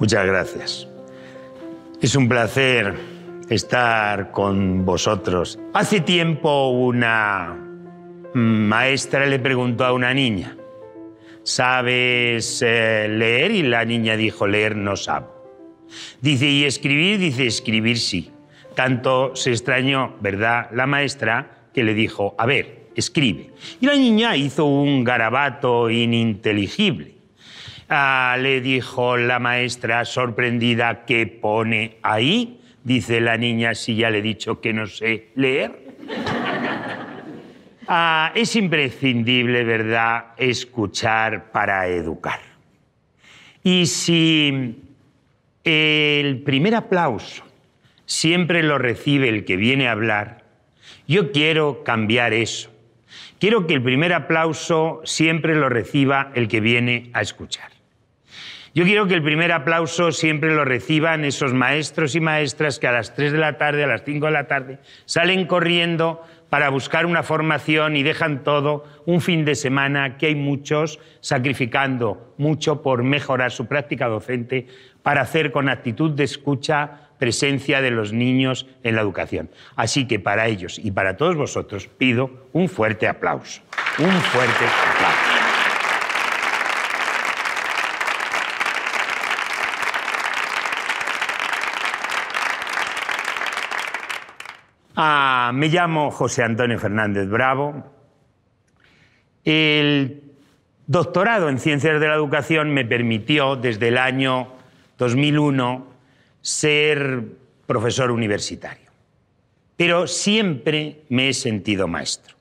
Muchas gracias. Es un placer estar con vosotros. Hace tiempo una maestra le preguntó a una niña, ¿sabes leer? Y la niña dijo, leer no sabe. Dice, ¿y escribir? Dice, escribir sí. Tanto se extrañó, ¿verdad?, la maestra, que le dijo, a ver, escribe. Y la niña hizo un garabato ininteligible. Le dijo la maestra, sorprendida, ¿qué pone ahí? Dice la niña, si ya le he dicho que no sé leer. Es imprescindible, ¿verdad?, escuchar para educar. Y si el primer aplauso siempre lo recibe el que viene a hablar, yo quiero cambiar eso. Quiero que el primer aplauso siempre lo reciba el que viene a escuchar. Yo quiero que el primer aplauso siempre lo reciban esos maestros y maestras que a las 3 de la tarde, a las 5 de la tarde, salen corriendo para buscar una formación y dejan todo un fin de semana, que hay muchos sacrificando mucho por mejorar su práctica docente, para hacer con actitud de escucha presencia de los niños en la educación. Así que para ellos y para todos vosotros pido un fuerte aplauso. Un fuerte aplauso. Me llamo José Antonio Fernández Bravo. El doctorado en Ciencias de la Educación me permitió, desde el año 2001, ser profesor universitario. Pero siempre me he sentido maestro.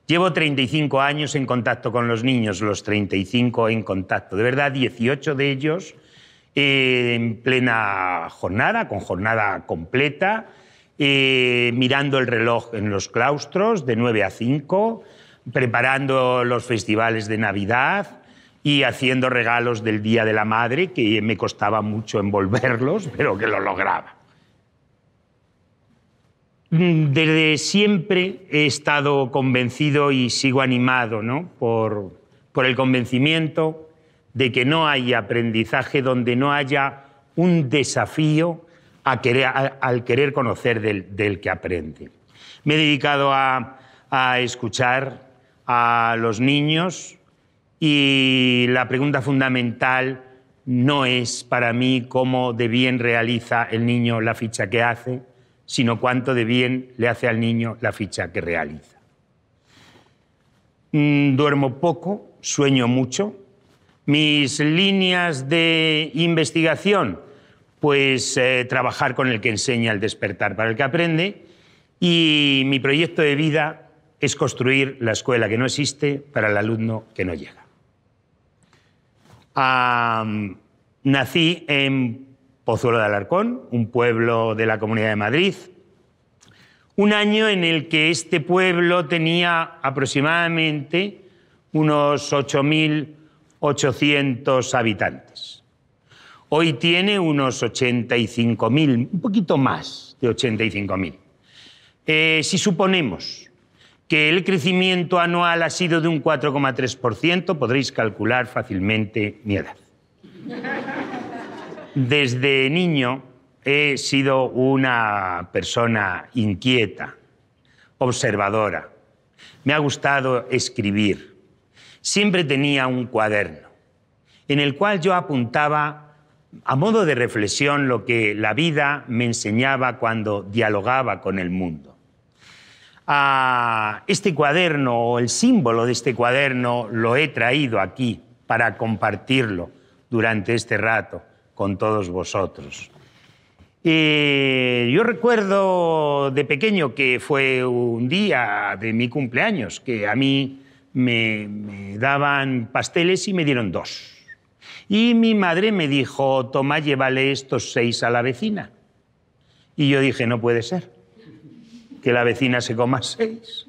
Llevo 35 años en contacto con los niños, los 35 en contacto. De verdad, 18 de ellos en plena jornada, con jornada completa, mirando el reloj en los claustros de 9 a 5, preparando los festivales de Navidad y haciendo regalos del Día de la Madre, que me costaba mucho envolverlos, pero que lo lograba. Desde siempre he estado convencido y sigo animado, ¿no?, por el convencimiento de que no hay aprendizaje donde no haya un desafío al querer conocer del que aprende. Me he dedicado a escuchar a los niños y la pregunta fundamental no es para mí cómo de bien realiza el niño la ficha que hace, sino cuánto de bien le hace al niño la ficha que realiza. Duermo poco, sueño mucho. Mis líneas de investigación, pues trabajar con el que enseña, el despertar para el que aprende, y mi proyecto de vida es construir la escuela que no existe para el alumno que no llega. Nací en Pozuelo de Alarcón, un pueblo de la Comunidad de Madrid, un año en el que este pueblo tenía aproximadamente unos 8.800 habitantes. Hoy tiene unos 85.000, un poquito más de 85.000. Si suponemos que el crecimiento anual ha sido de un 4,3%, podréis calcular fácilmente mi edad. Desde niño he sido una persona inquieta, observadora. Me ha gustado escribir. Siempre tenía un cuaderno en el cual yo apuntaba a modo de reflexión lo que la vida me enseñaba cuando dialogaba con el mundo. Este cuaderno, o el símbolo de este cuaderno, lo he traído aquí para compartirlo durante este rato con todos vosotros. Yo recuerdo de pequeño que fue un día de mi cumpleaños, que a mí me daban pasteles y me dieron 2. Y mi madre me dijo, toma, llévale estos 6 a la vecina. Y yo dije, no puede ser, que la vecina se coma 6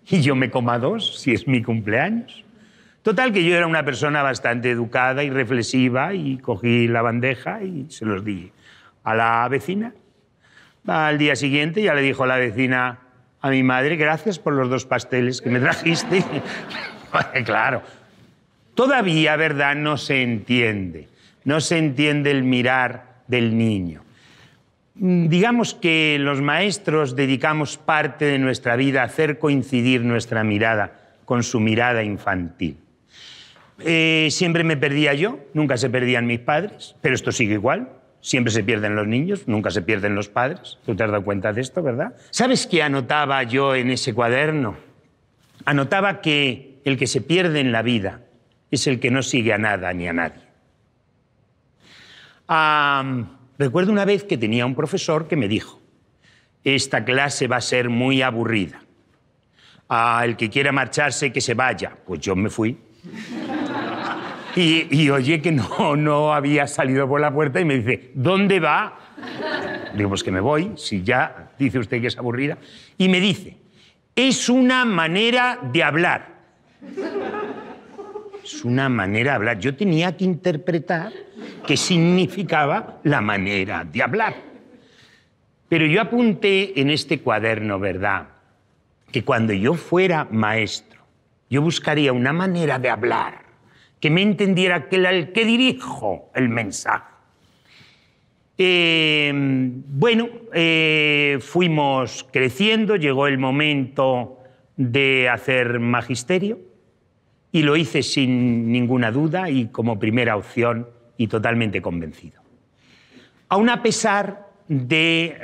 y yo me coma 2, si es mi cumpleaños. Total, que yo era una persona bastante educada y reflexiva y cogí la bandeja y se los di a la vecina. Al día siguiente ya le dijo la vecina a mi madre, gracias por los 2 pasteles que me trajiste. Claro. Todavía, ¿verdad?, no se entiende. no se entiende el mirar del niño. Digamos que los maestros dedicamos parte de nuestra vida a hacer coincidir nuestra mirada con su mirada infantil. Siempre me perdía yo, nunca se perdían mis padres, pero esto sigue igual. Siempre se pierden los niños, nunca se pierden los padres. Tú te has dado cuenta de esto, ¿verdad? ¿Sabes qué anotaba yo en ese cuaderno? Anotaba que el que se pierde en la vida es el que no sigue a nada ni a nadie. Recuerdo una vez que tenía un profesor que me dijo: esta clase va a ser muy aburrida. El que quiera marcharse, que se vaya. Pues yo me fui. Y oye que no había salido por la puerta y me dice: ¿dónde va? Digo, pues que me voy, si ya dice usted que es aburrida. Y me dice: es una manera de hablar. Es una manera de hablar. Yo tenía que interpretar qué significaba la manera de hablar. Pero yo apunté en este cuaderno, ¿verdad?, que cuando yo fuera maestro, yo buscaría una manera de hablar que me entendiera que era el que dirijo el mensaje. Fuimos creciendo, llegó el momento de hacer magisterio y lo hice sin ninguna duda y como primera opción y totalmente convencido. Aun a pesar de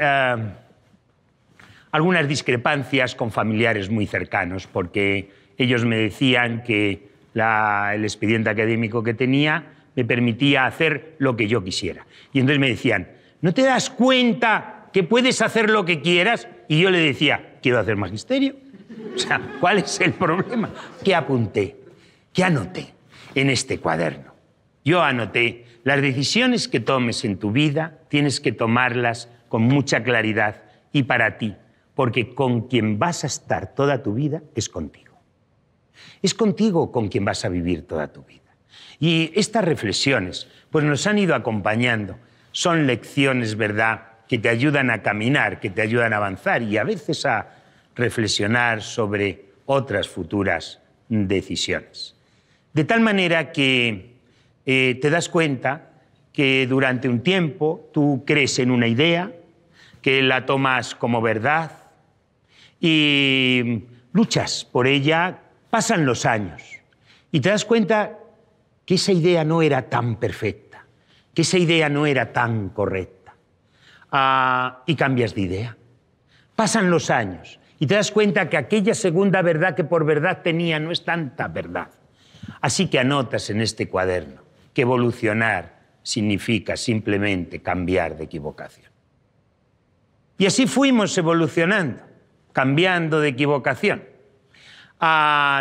algunas discrepancias con familiares muy cercanos, porque ellos me decían que el expediente académico que tenía me permitía hacer lo que yo quisiera. Y entonces me decían: ¿no te das cuenta que puedes hacer lo que quieras? Y yo le decía: quiero hacer magisterio. O sea, ¿cuál es el problema? ¿Qué apunté? ¿Qué anoté en este cuaderno? Yo anoté: las decisiones que tomes en tu vida tienes que tomarlas con mucha claridad y para ti, porque con quien vas a estar toda tu vida es contigo. Es contigo con quien vas a vivir toda tu vida. Y estas reflexiones pues nos han ido acompañando. Son lecciones, ¿verdad?, que te ayudan a caminar, que te ayudan a avanzar y a veces a reflexionar sobre otras futuras decisiones. De tal manera que te das cuenta que durante un tiempo tú crees en una idea, que la tomas como verdad y luchas por ella. Pasan los años y te das cuenta que esa idea no era tan perfecta, que esa idea no era tan correcta, y cambias de idea. Pasan los años y te das cuenta que aquella segunda verdad que por verdad tenía no es tanta verdad. Así que anotas en este cuaderno que evolucionar significa simplemente cambiar de equivocación. Y así fuimos evolucionando, cambiando de equivocación.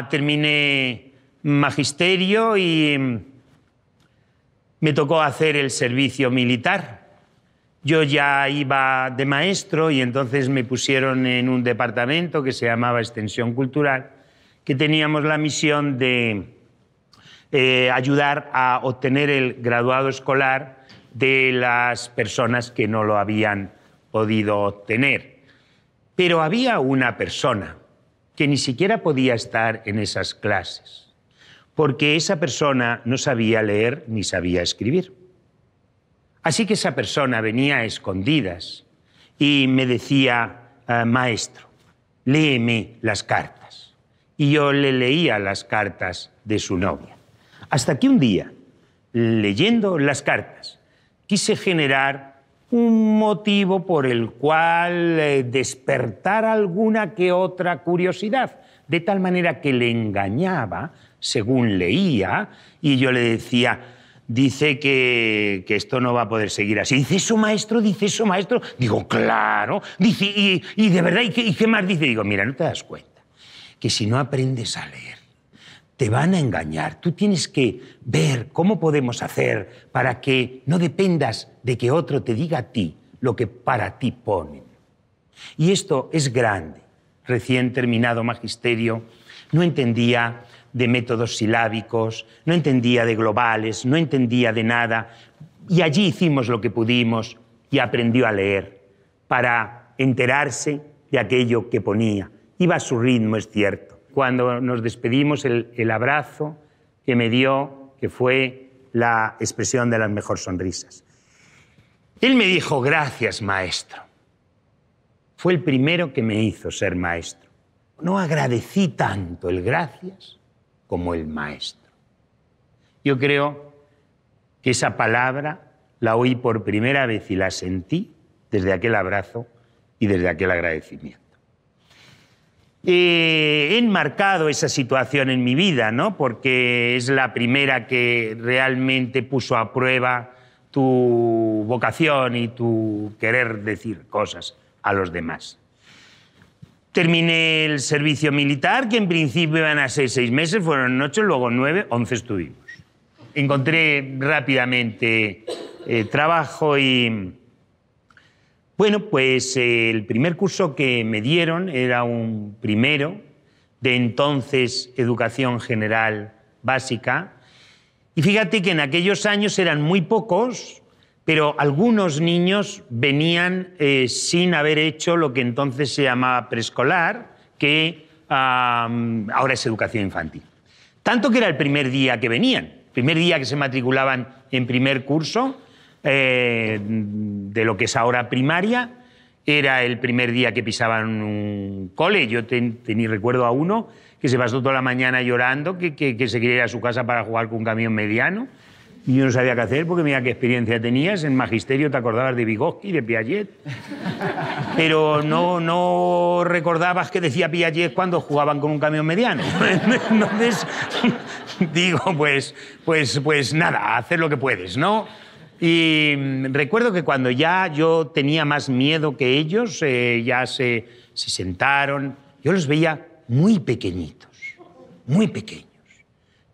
Terminé magisterio y me tocó hacer el servicio militar. Yo ya iba de maestro y entonces me pusieron en un departamento que se llamaba Extensión Cultural, que teníamos la misión de ayudar a obtener el graduado escolar de las personas que no lo habían podido obtener. Pero había una persona que ni siquiera podía estar en esas clases, porque esa persona no sabía leer ni sabía escribir. Así que esa persona venía a escondidas y me decía: maestro, léeme las cartas. Y yo le leía las cartas de su novia. Hasta que un día, leyendo las cartas, quise generar un motivo por el cual despertar alguna que otra curiosidad, de tal manera que le engañaba según leía y yo le decía: dice que esto no va a poder seguir así. Dice: ¿eso, maestro? ¿Dice eso, maestro? Digo: claro. Dice: ¿y de verdad? ¿Y qué más dice? Digo: mira, ¿no te das cuenta que si no aprendes a leer te van a engañar? Tú tienes que ver cómo podemos hacer para que no dependas de que otro te diga a ti lo que para ti ponen. Y esto es grande. Recién terminado magisterio, no entendía de métodos silábicos, no entendía de globales, no entendía de nada. Y allí hicimos lo que pudimos y aprendió a leer para enterarse de aquello que ponía. Iba a su ritmo, es cierto. Cuando nos despedimos, el abrazo que me dio, que fue la expresión de las mejores sonrisas. Él me dijo, gracias, maestro. Fue el primero que me hizo ser maestro. No agradecí tanto el gracias como el maestro. Yo creo que esa palabra la oí por primera vez y la sentí desde aquel abrazo y desde aquel agradecimiento. He enmarcado esa situación en mi vida, ¿no? Porque es la primera que realmente puso a prueba tu vocación y tu querer decir cosas a los demás. Terminé el servicio militar, que en principio iban a ser 6 meses, fueron 8, luego 9, 11 estuvimos. Encontré rápidamente trabajo y... Bueno, pues el primer curso que me dieron era un primero de entonces Educación General Básica. Y fíjate que en aquellos años eran muy pocos, pero algunos niños venían sin haber hecho lo que entonces se llamaba preescolar, que ahora es educación infantil. Tanto que era el primer día que venían, el primer día que se matriculaban en primer curso, de lo que es ahora primaria, era el primer día que pisaban un cole. Yo recuerdo a uno que se pasó toda la mañana llorando, que se quería ir a su casa para jugar con un camión mediano, y yo no sabía qué hacer porque mira qué experiencia tenías. En magisterio te acordabas de Vygotsky, de Piaget, pero no recordabas que decía Piaget cuando jugaban con un camión mediano. Entonces digo, pues nada, hacer lo que puedes, ¿no? Y recuerdo que cuando ya yo tenía más miedo que ellos, ya se sentaron, yo los veía muy pequeñitos, muy pequeños.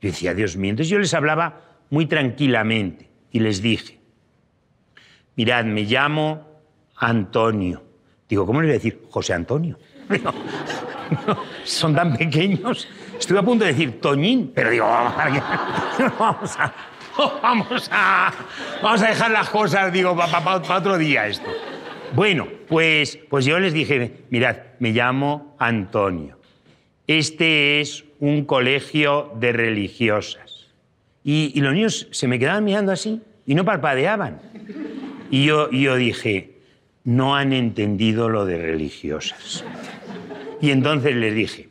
Yo decía, Dios mío, entonces yo les hablaba muy tranquilamente y les dije, mirad, me llamo Antonio. Digo, ¿cómo les voy a decir? José Antonio. Digo, no, son tan pequeños. Estuve a punto de decir Toñín, pero digo, vamos a dejar las cosas, digo, para otro día esto. Bueno, pues yo les dije, mirad, me llamo Antonio. Este es un colegio de religiosas. Y los niños se me quedaban mirando así y no parpadeaban. Y yo dije, no han entendido lo de religiosas. Y entonces les dije,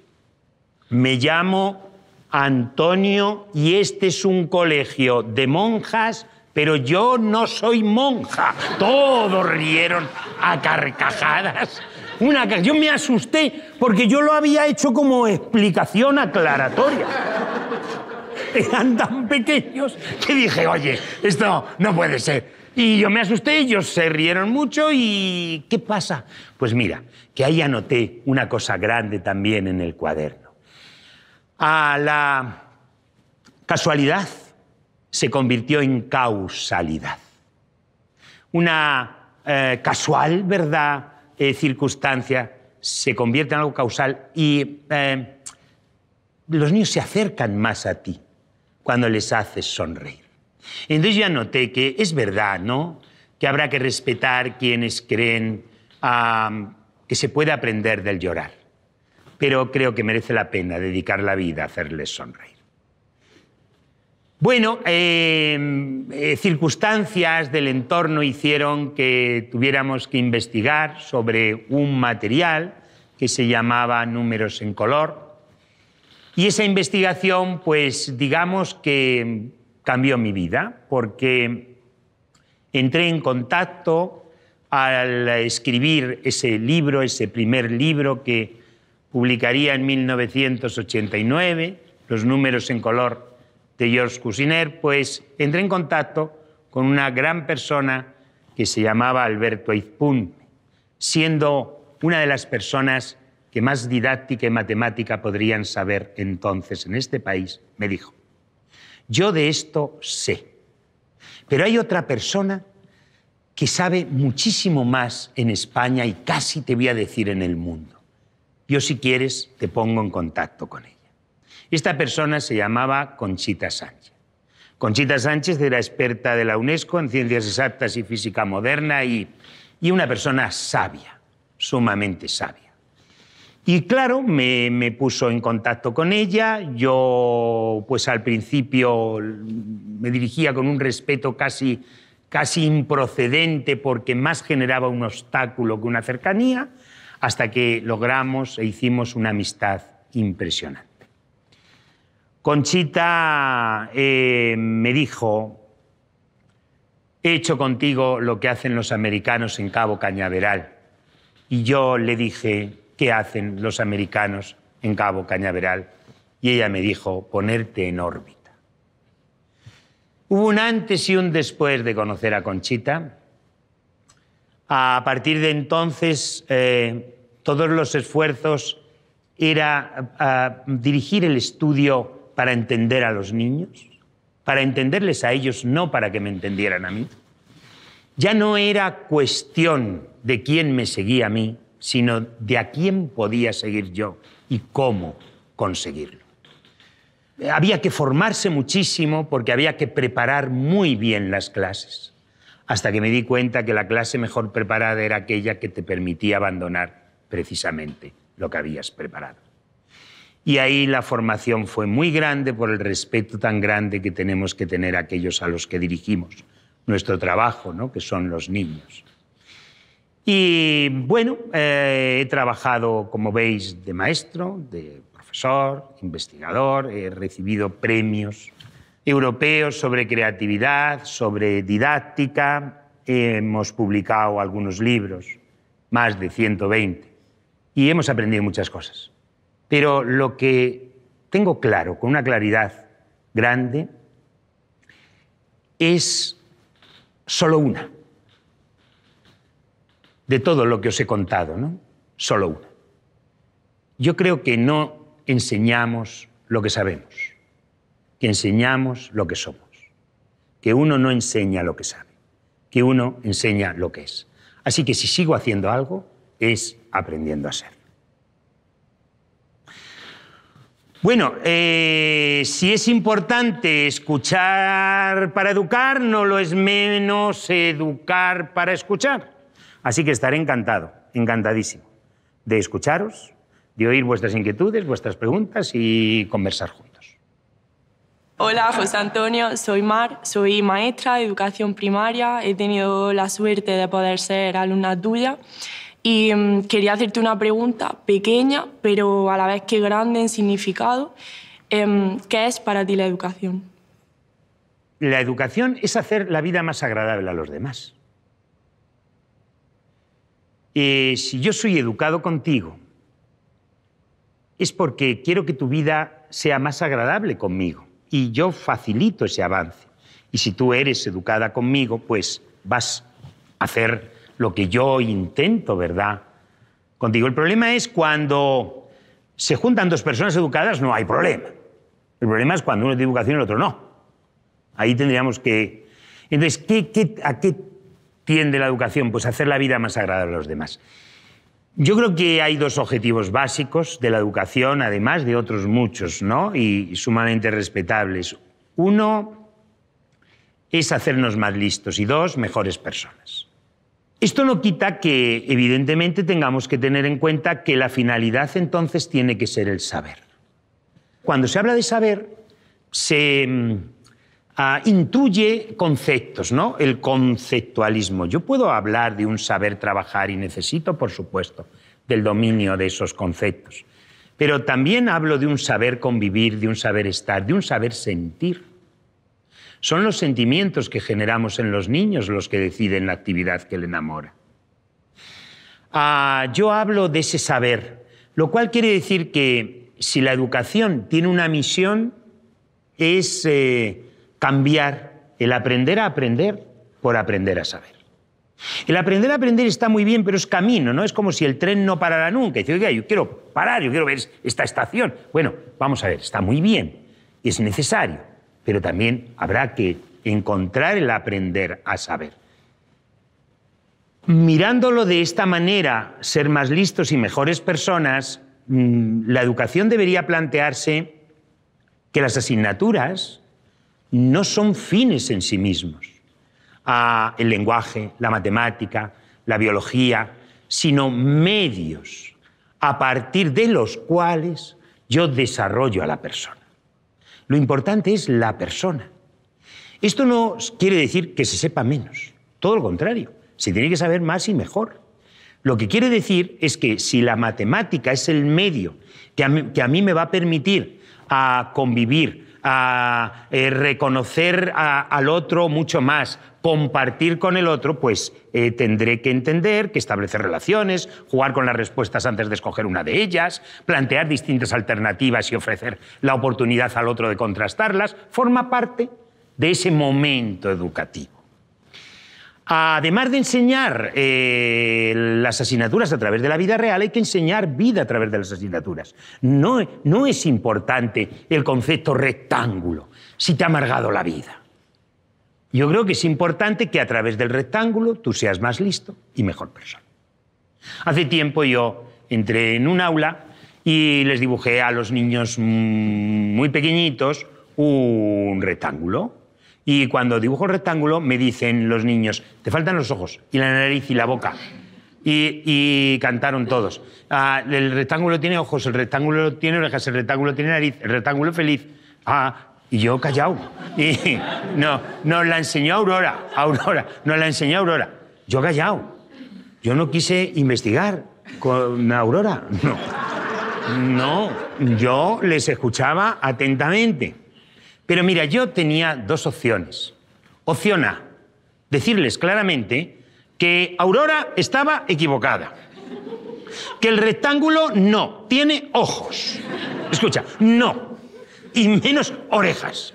me llamo Antonio y este es un colegio de monjas, pero yo no soy monja. Todos rieron a carcajadas. Yo me asusté porque yo lo había hecho como explicación aclaratoria. Eran tan pequeños que dije, oye, esto no puede ser. Y yo me asusté, ellos se rieron mucho y ¿qué pasa? Pues mira, que ahí anoté una cosa grande también en el cuaderno. A la casualidad se convirtió en causalidad. Una casual, ¿verdad?, circunstancia se convierte en algo causal y los niños se acercan más a ti cuando les haces sonreír. Entonces yo noté que es verdad, ¿no?, que habrá que respetar quienes creen que se puede aprender del llorar. Pero creo que merece la pena dedicar la vida a hacerles sonreír. Bueno, circunstancias del entorno hicieron que tuviéramos que investigar sobre un material que se llamaba números en color. Y esa investigación, pues digamos que cambió mi vida, porque entré en contacto al escribir ese libro, ese primer libro que publicaría en 1989, Los números en color de Georges Cousinet, pues entré en contacto con una gran persona que se llamaba Alberto Eizpunme, siendo una de las personas que más didáctica y matemática podrían saber entonces en este país. Me dijo, yo de esto sé, pero hay otra persona que sabe muchísimo más en España y casi te voy a decir en el mundo. Yo, si quieres, te pongo en contacto con ella. Esta persona se llamaba Conchita Sánchez. Conchita Sánchez era experta de la UNESCO en ciencias exactas y física moderna y una persona sabia, sumamente sabia. Y claro, me puso en contacto con ella. Yo, pues al principio me dirigía con un respeto casi improcedente, porque más generaba un obstáculo que una cercanía, hasta que logramos e hicimos una amistad impresionante. Conchita me dijo: he hecho contigo lo que hacen los americanos en Cabo Cañaveral. Y yo le dije: ¿qué hacen los americanos en Cabo Cañaveral? Y ella me dijo: ponerte en órbita. Hubo un antes y un después de conocer a Conchita. A partir de entonces, todos los esfuerzos era dirigir el estudio para entender a los niños, para entenderles a ellos, no para que me entendieran a mí. Ya no era cuestión de quién me seguía a mí, sino de a quién podía seguir yo y cómo conseguirlo. Había que formarse muchísimo, porque había que preparar muy bien las clases, hasta que me di cuenta que la clase mejor preparada era aquella que te permitía abandonar precisamente lo que habías preparado. Y ahí la formación fue muy grande, por el respeto tan grande que tenemos que tener a aquellos a los que dirigimos nuestro trabajo, ¿no?, que son los niños. Y bueno, he trabajado, como veis, de maestro, de profesor, investigador. He recibido premios europeos sobre creatividad, sobre didáctica. Hemos publicado algunos libros, más de 120, y hemos aprendido muchas cosas. Pero lo que tengo claro, con una claridad grande, es solo una. De todo lo que os he contado, ¿no? Solo una. Yo creo que no enseñamos lo que sabemos, que enseñamos lo que somos, que uno no enseña lo que sabe, que uno enseña lo que es. Así que si sigo haciendo algo, es aprendiendo a ser. Bueno, si es importante escuchar para educar, no lo es menos educar para escuchar. Así que estaré encantado, encantadísimo de escucharos, de oír vuestras inquietudes, vuestras preguntas y conversar juntos. Hola, José Antonio, soy Mar, soy maestra de educación primaria. He tenido la suerte de poder ser alumna tuya. Y quería hacerte una pregunta pequeña, pero a la vez que grande en significado. ¿Qué es para ti la educación? La educación es hacer la vida más agradable a los demás. Si yo soy educado contigo, es porque quiero que tu vida sea más agradable conmigo, y yo facilito ese avance. Y si tú eres educada conmigo, pues vas a hacer lo que yo intento, ¿verdad?, contigo. El problema es cuando se juntan dos personas educadas, no hay problema. El problema es cuando uno tiene educación y el otro no. Ahí tendríamos que... Entonces, ¿a qué tiende la educación? Pues a hacer la vida más agradable a los demás. Yo creo que hay dos objetivos básicos de la educación, además de otros muchos, ¿no?, y sumamente respetables. Uno es hacernos más listos, y dos, mejores personas. Esto no quita que, evidentemente, tengamos que tener en cuenta que la finalidad entonces tiene que ser el saber. Cuando se habla de saber, se intuye conceptos, ¿no?, el conceptualismo. Yo puedo hablar de un saber trabajar y necesito, por supuesto, del dominio de esos conceptos. Pero también hablo de un saber convivir, de un saber estar, de un saber sentir. Son los sentimientos que generamos en los niños los que deciden la actividad que le enamora. Yo hablo de ese saber, lo cual quiere decir que si la educación tiene una misión, es cambiar el aprender a aprender por aprender a saber. El aprender a aprender está muy bien, pero es camino, ¿no? Es como si el tren no parara nunca. Y dice: oiga, yo quiero parar, yo quiero ver esta estación. Bueno, vamos a ver, está muy bien, es necesario, pero también habrá que encontrar el aprender a saber. Mirándolo de esta manera, ser más listos y mejores personas, la educación debería plantearse que las asignaturas no son fines en sí mismos. El lenguaje, la matemática, la biología, sino medios a partir de los cuales yo desarrollo a la persona. Lo importante es la persona. Esto no quiere decir que se sepa menos, todo lo contrario, se tiene que saber más y mejor. Lo que quiere decir es que si la matemática es el medio que a mí me va a permitir a convivir, a reconocer al otro mucho más, compartir con el otro, pues tendré que entender que establecer relaciones, jugar con las respuestas antes de escoger una de ellas, plantear distintas alternativas y ofrecer la oportunidad al otro de contrastarlas, forma parte de ese momento educativo. Además de enseñar las asignaturas a través de la vida real, hay que enseñar vida a través de las asignaturas. No es importante el concepto rectángulo, si te ha amargado la vida. Yo creo que es importante que a través del rectángulo tú seas más listo y mejor persona. Hace tiempo yo entré en un aula y les dibujé a los niños muy pequeñitos un rectángulo. Y cuando dibujo el rectángulo me dicen los niños, te faltan los ojos y la nariz y la boca. Y cantaron todos. El rectángulo tiene ojos, el rectángulo tiene orejas, el rectángulo tiene nariz, el rectángulo es feliz. Y yo callado. Y nos la enseñó Aurora. Nos la enseñó Aurora. Yo callado. Yo no quise investigar con Aurora. No, yo les escuchaba atentamente. Pero mira, yo tenía dos opciones. Opción A, decirles claramente que Aurora estaba equivocada. Que el rectángulo no tiene ojos. Escucha, no. Y menos orejas.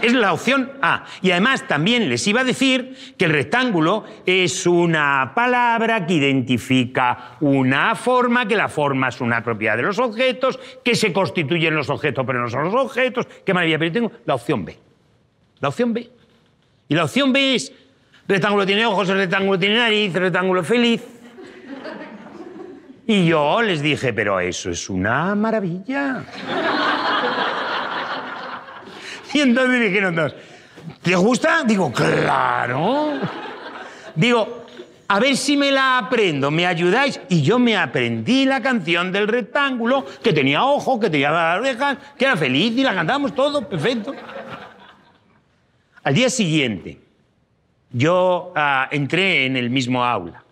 Es la opción A. Y además también les iba a decir que el rectángulo es una palabra que identifica una forma, que la forma es una propiedad de los objetos, que se constituyen los objetos pero no son los objetos. Qué maravilla, pero yo tengo la opción B. La opción B. Y la opción B es, el rectángulo tiene ojos, el rectángulo tiene nariz, el rectángulo es feliz. Y yo les dije, pero eso es una maravilla. Y entonces dijeron todos, ¿te gusta? Digo, claro. Digo, a ver si me la aprendo, ¿me ayudáis? Y yo me aprendí la canción del rectángulo, que tenía ojos, que tenía las orejas, que era feliz y la cantábamos todo, perfecto. Al día siguiente, yo entré en el mismo aula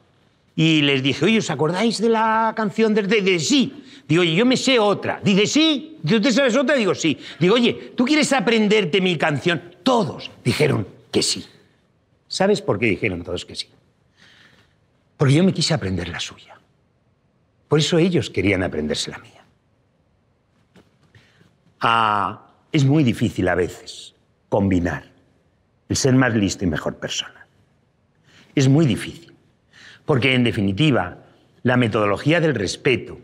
y les dije, oye, ¿os acordáis de la canción de sí? Digo, oye, yo me sé otra. Dice, sí. ¿Tú te sabes otra? Digo, sí. Digo, oye, ¿tú quieres aprenderte mi canción? Todos dijeron que sí. ¿Sabes por qué dijeron todos que sí? Porque yo me quise aprender la suya. Por eso ellos querían aprenderse la mía. Es muy difícil a veces combinar el ser más listo y mejor persona. Es muy difícil. Porque, en definitiva, la metodología del respeto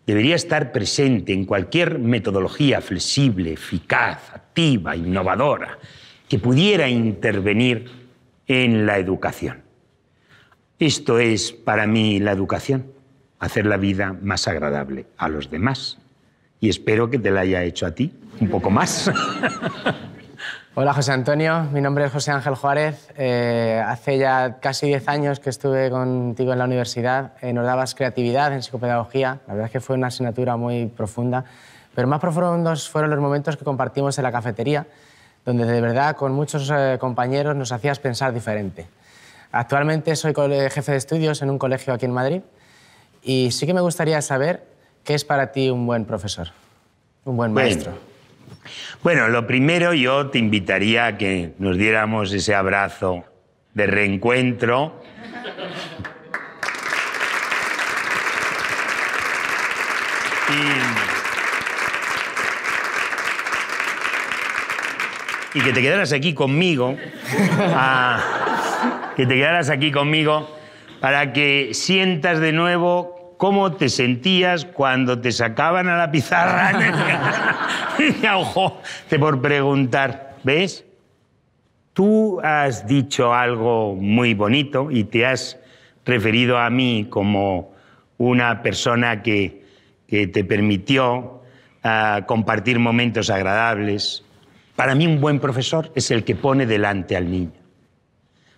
debería estar presente en cualquier metodología flexible, eficaz, activa, innovadora, que pudiera intervenir en la educación. Esto es, para mí, la educación, hacer la vida más agradable a los demás. Y espero que te la haya hecho a ti un poco más. Hola, José Antonio. Mi nombre es José Ángel Juárez. Hace ya casi 10 años que estuve contigo en la universidad. Nos dabas creatividad en psicopedagogía. La verdad es que fue una asignatura muy profunda. Pero más profundos fueron los momentos que compartimos en la cafetería, donde de verdad con muchos compañeros nos hacías pensar diferente. Actualmente soy jefe de estudios en un colegio aquí en Madrid y sí que me gustaría saber qué es para ti un buen profesor, un buen maestro. Bueno, lo primero yo te invitaría a que nos diéramos ese abrazo de reencuentro. Y que te quedaras aquí conmigo, para que sientas de nuevo cómo te sentías cuando te sacaban a la pizarra. Ojo, por preguntar, ¿ves? Tú has dicho algo muy bonito y te has referido a mí como una persona que te permitió compartir momentos agradables. Para mí un buen profesor es el que pone delante al niño.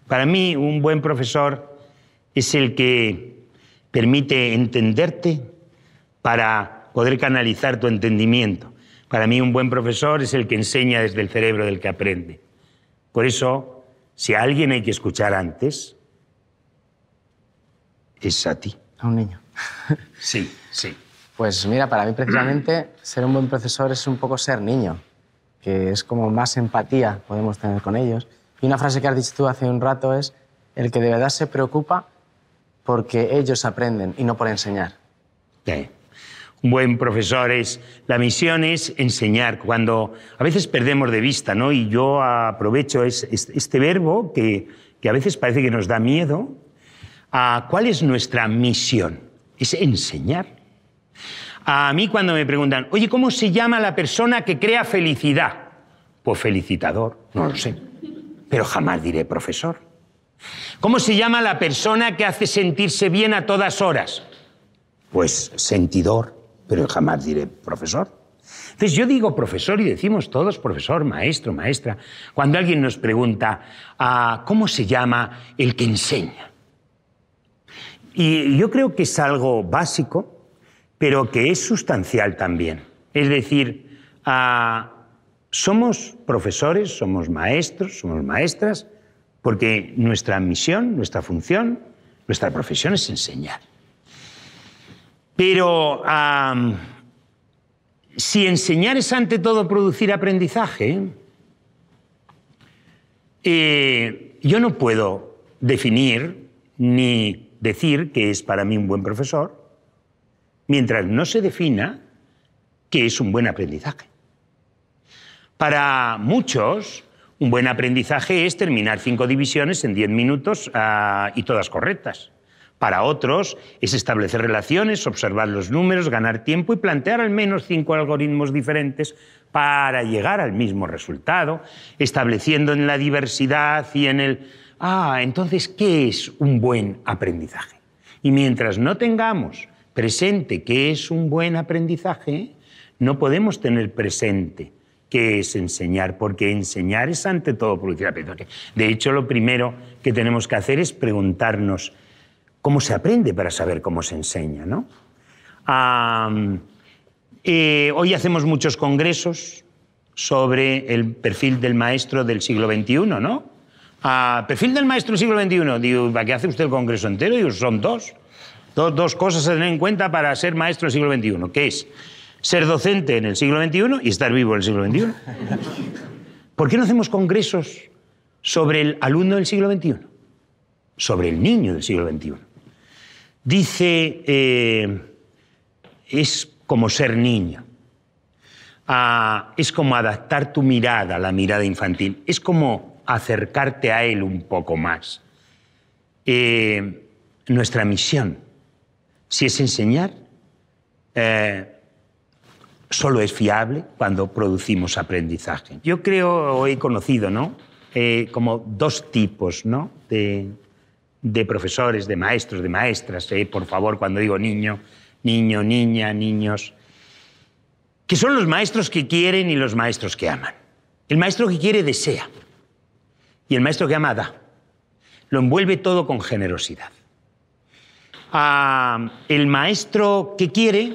Para mí un buen profesor es el que permite entenderte para poder canalizar tu entendimiento. Para mí un buen profesor es el que enseña desde el cerebro del que aprende. Por eso, si a alguien hay que escuchar antes, es a ti. A un niño. Sí, sí. Pues mira, para mí precisamente ser un buen profesor es un poco ser niño, que es como más empatía podemos tener con ellos. Y una frase que has dicho tú hace un rato es: el que de verdad se preocupa porque ellos aprenden y no por enseñar. Sí. Un buen profesor es... La misión es enseñar. Cuando a veces perdemos de vista, ¿no? Y yo aprovecho este verbo que a veces parece que nos da miedo. ¿Cuál es nuestra misión? Es enseñar. A mí cuando me preguntan, oye, ¿cómo se llama la persona que crea felicidad? Pues felicitador, no lo sé. Pero jamás diré profesor. ¿Cómo se llama la persona que hace sentirse bien a todas horas? Pues sentidor, pero jamás diré profesor. Entonces yo digo profesor y decimos todos profesor, maestro, maestra. Cuando alguien nos pregunta, ¿cómo se llama el que enseña? Y yo creo que es algo básico, pero que es sustancial también. Es decir, somos profesores, somos maestros, somos maestras, porque nuestra misión, nuestra función, nuestra profesión es enseñar. Pero si enseñar es ante todo producir aprendizaje, yo no puedo definir ni decir que es para mí un buen profesor mientras no se defina qué es un buen aprendizaje. Para muchos, un buen aprendizaje es terminar 5 divisiones en 10 minutos y todas correctas. Para otros es establecer relaciones, observar los números, ganar tiempo y plantear al menos 5 algoritmos diferentes para llegar al mismo resultado, estableciendo en la diversidad y en el... entonces, ¿qué es un buen aprendizaje? Y mientras no tengamos presente qué es un buen aprendizaje, no podemos tener presente qué es enseñar, porque enseñar es ante todo producir aprendizaje. De hecho, lo primero que tenemos que hacer es preguntarnos cómo se aprende para saber cómo se enseña, ¿no? Hoy hacemos muchos congresos sobre el perfil del maestro del siglo XXI, ¿no? Perfil del maestro del siglo XXI. Digo, ¿para qué hace usted el congreso entero? Digo, son dos cosas a tener en cuenta para ser maestro del siglo XXI, que es ser docente en el siglo XXI y estar vivo en el siglo XXI. ¿Por qué no hacemos congresos sobre el alumno del siglo XXI? Sobre el niño del siglo XXI. Dice, es como ser niño. Es como adaptar tu mirada a la mirada infantil. Es como acercarte a él un poco más. Nuestra misión, si es enseñar, solo es fiable cuando producimos aprendizaje. Yo creo, o he conocido, ¿no? Como 2 tipos, ¿no? de profesores, de maestros, de maestras, por favor, cuando digo niño, niña, niños, que son los maestros que quieren y los maestros que aman. El maestro que quiere desea y el maestro que ama da. Lo envuelve todo con generosidad. El maestro que quiere,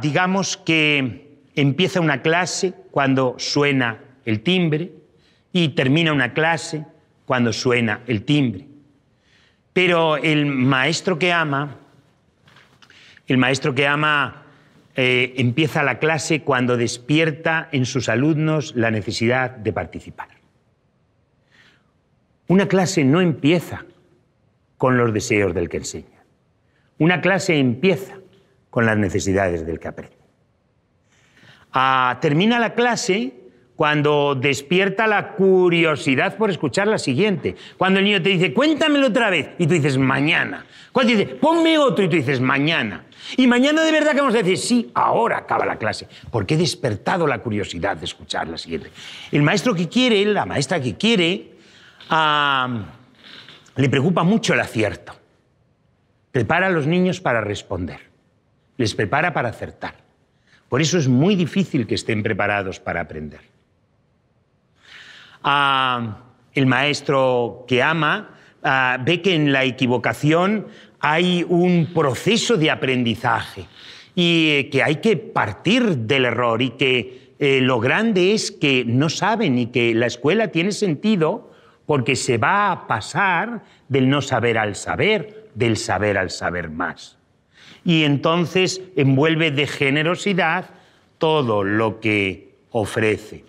digamos que empieza una clase cuando suena el timbre y termina una clase cuando suena el timbre. Pero el maestro que ama empieza la clase cuando despierta en sus alumnos la necesidad de participar. Una clase no empieza con los deseos del que enseña. Una clase empieza con las necesidades del que aprende. Termina la clase cuando despierta la curiosidad por escuchar la siguiente. Cuando el niño te dice, cuéntamelo otra vez, y tú dices, mañana. Cuando dice, ponme otro, y tú dices, mañana. Y mañana de verdad que vamos a decir, sí, ahora acaba la clase, porque he despertado la curiosidad de escuchar la siguiente. El maestro que quiere, la maestra que quiere, le preocupa mucho el acierto. Prepara a los niños para responder. Les prepara para acertar. Por eso es muy difícil que estén preparados para aprender. El maestro que ama ve que en la equivocación hay un proceso de aprendizaje y que hay que partir del error y que lo grande es que no saben y que la escuela tiene sentido porque se va a pasar del no saber al saber, del saber al saber más. Y entonces envuelve de generosidad todo lo que ofrece.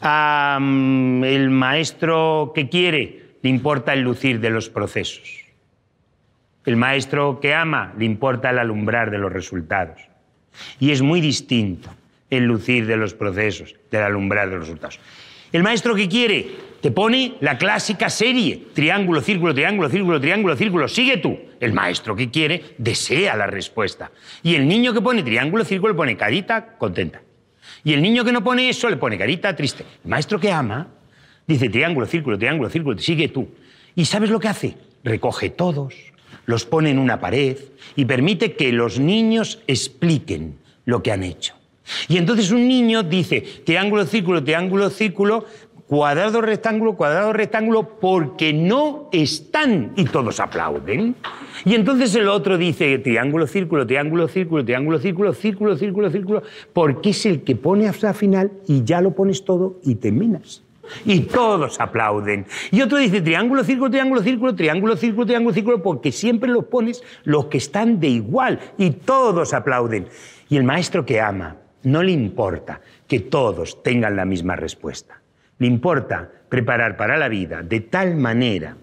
El maestro que quiere le importa el lucir de los procesos. El maestro que ama le importa el alumbrar de los resultados. Y es muy distinto el lucir de los procesos del alumbrar de los resultados. El maestro que quiere te pone la clásica serie, triángulo, círculo, triángulo, círculo, triángulo, círculo, sigue tú. El maestro que quiere desea la respuesta. Y el niño que pone triángulo, círculo, le pone carita contenta. Y el niño que no pone eso le pone carita triste. El maestro que ama dice triángulo, círculo, sigue tú. ¿Y sabes lo que hace? Recoge todos, los pone en una pared y permite que los niños expliquen lo que han hecho. Y entonces un niño dice triángulo, círculo, cuadrado, rectángulo, porque no están, y todos aplauden. Y entonces el otro dice triángulo, círculo, porque es el que pone hasta el final y ya lo pones todo y terminas. Y todos aplauden. Y otro dice triángulo, círculo, porque siempre los pones los que están de igual y todos aplauden. Y el maestro que ama no le importa que todos tengan la misma respuesta. Le importa preparar para la vida de tal manera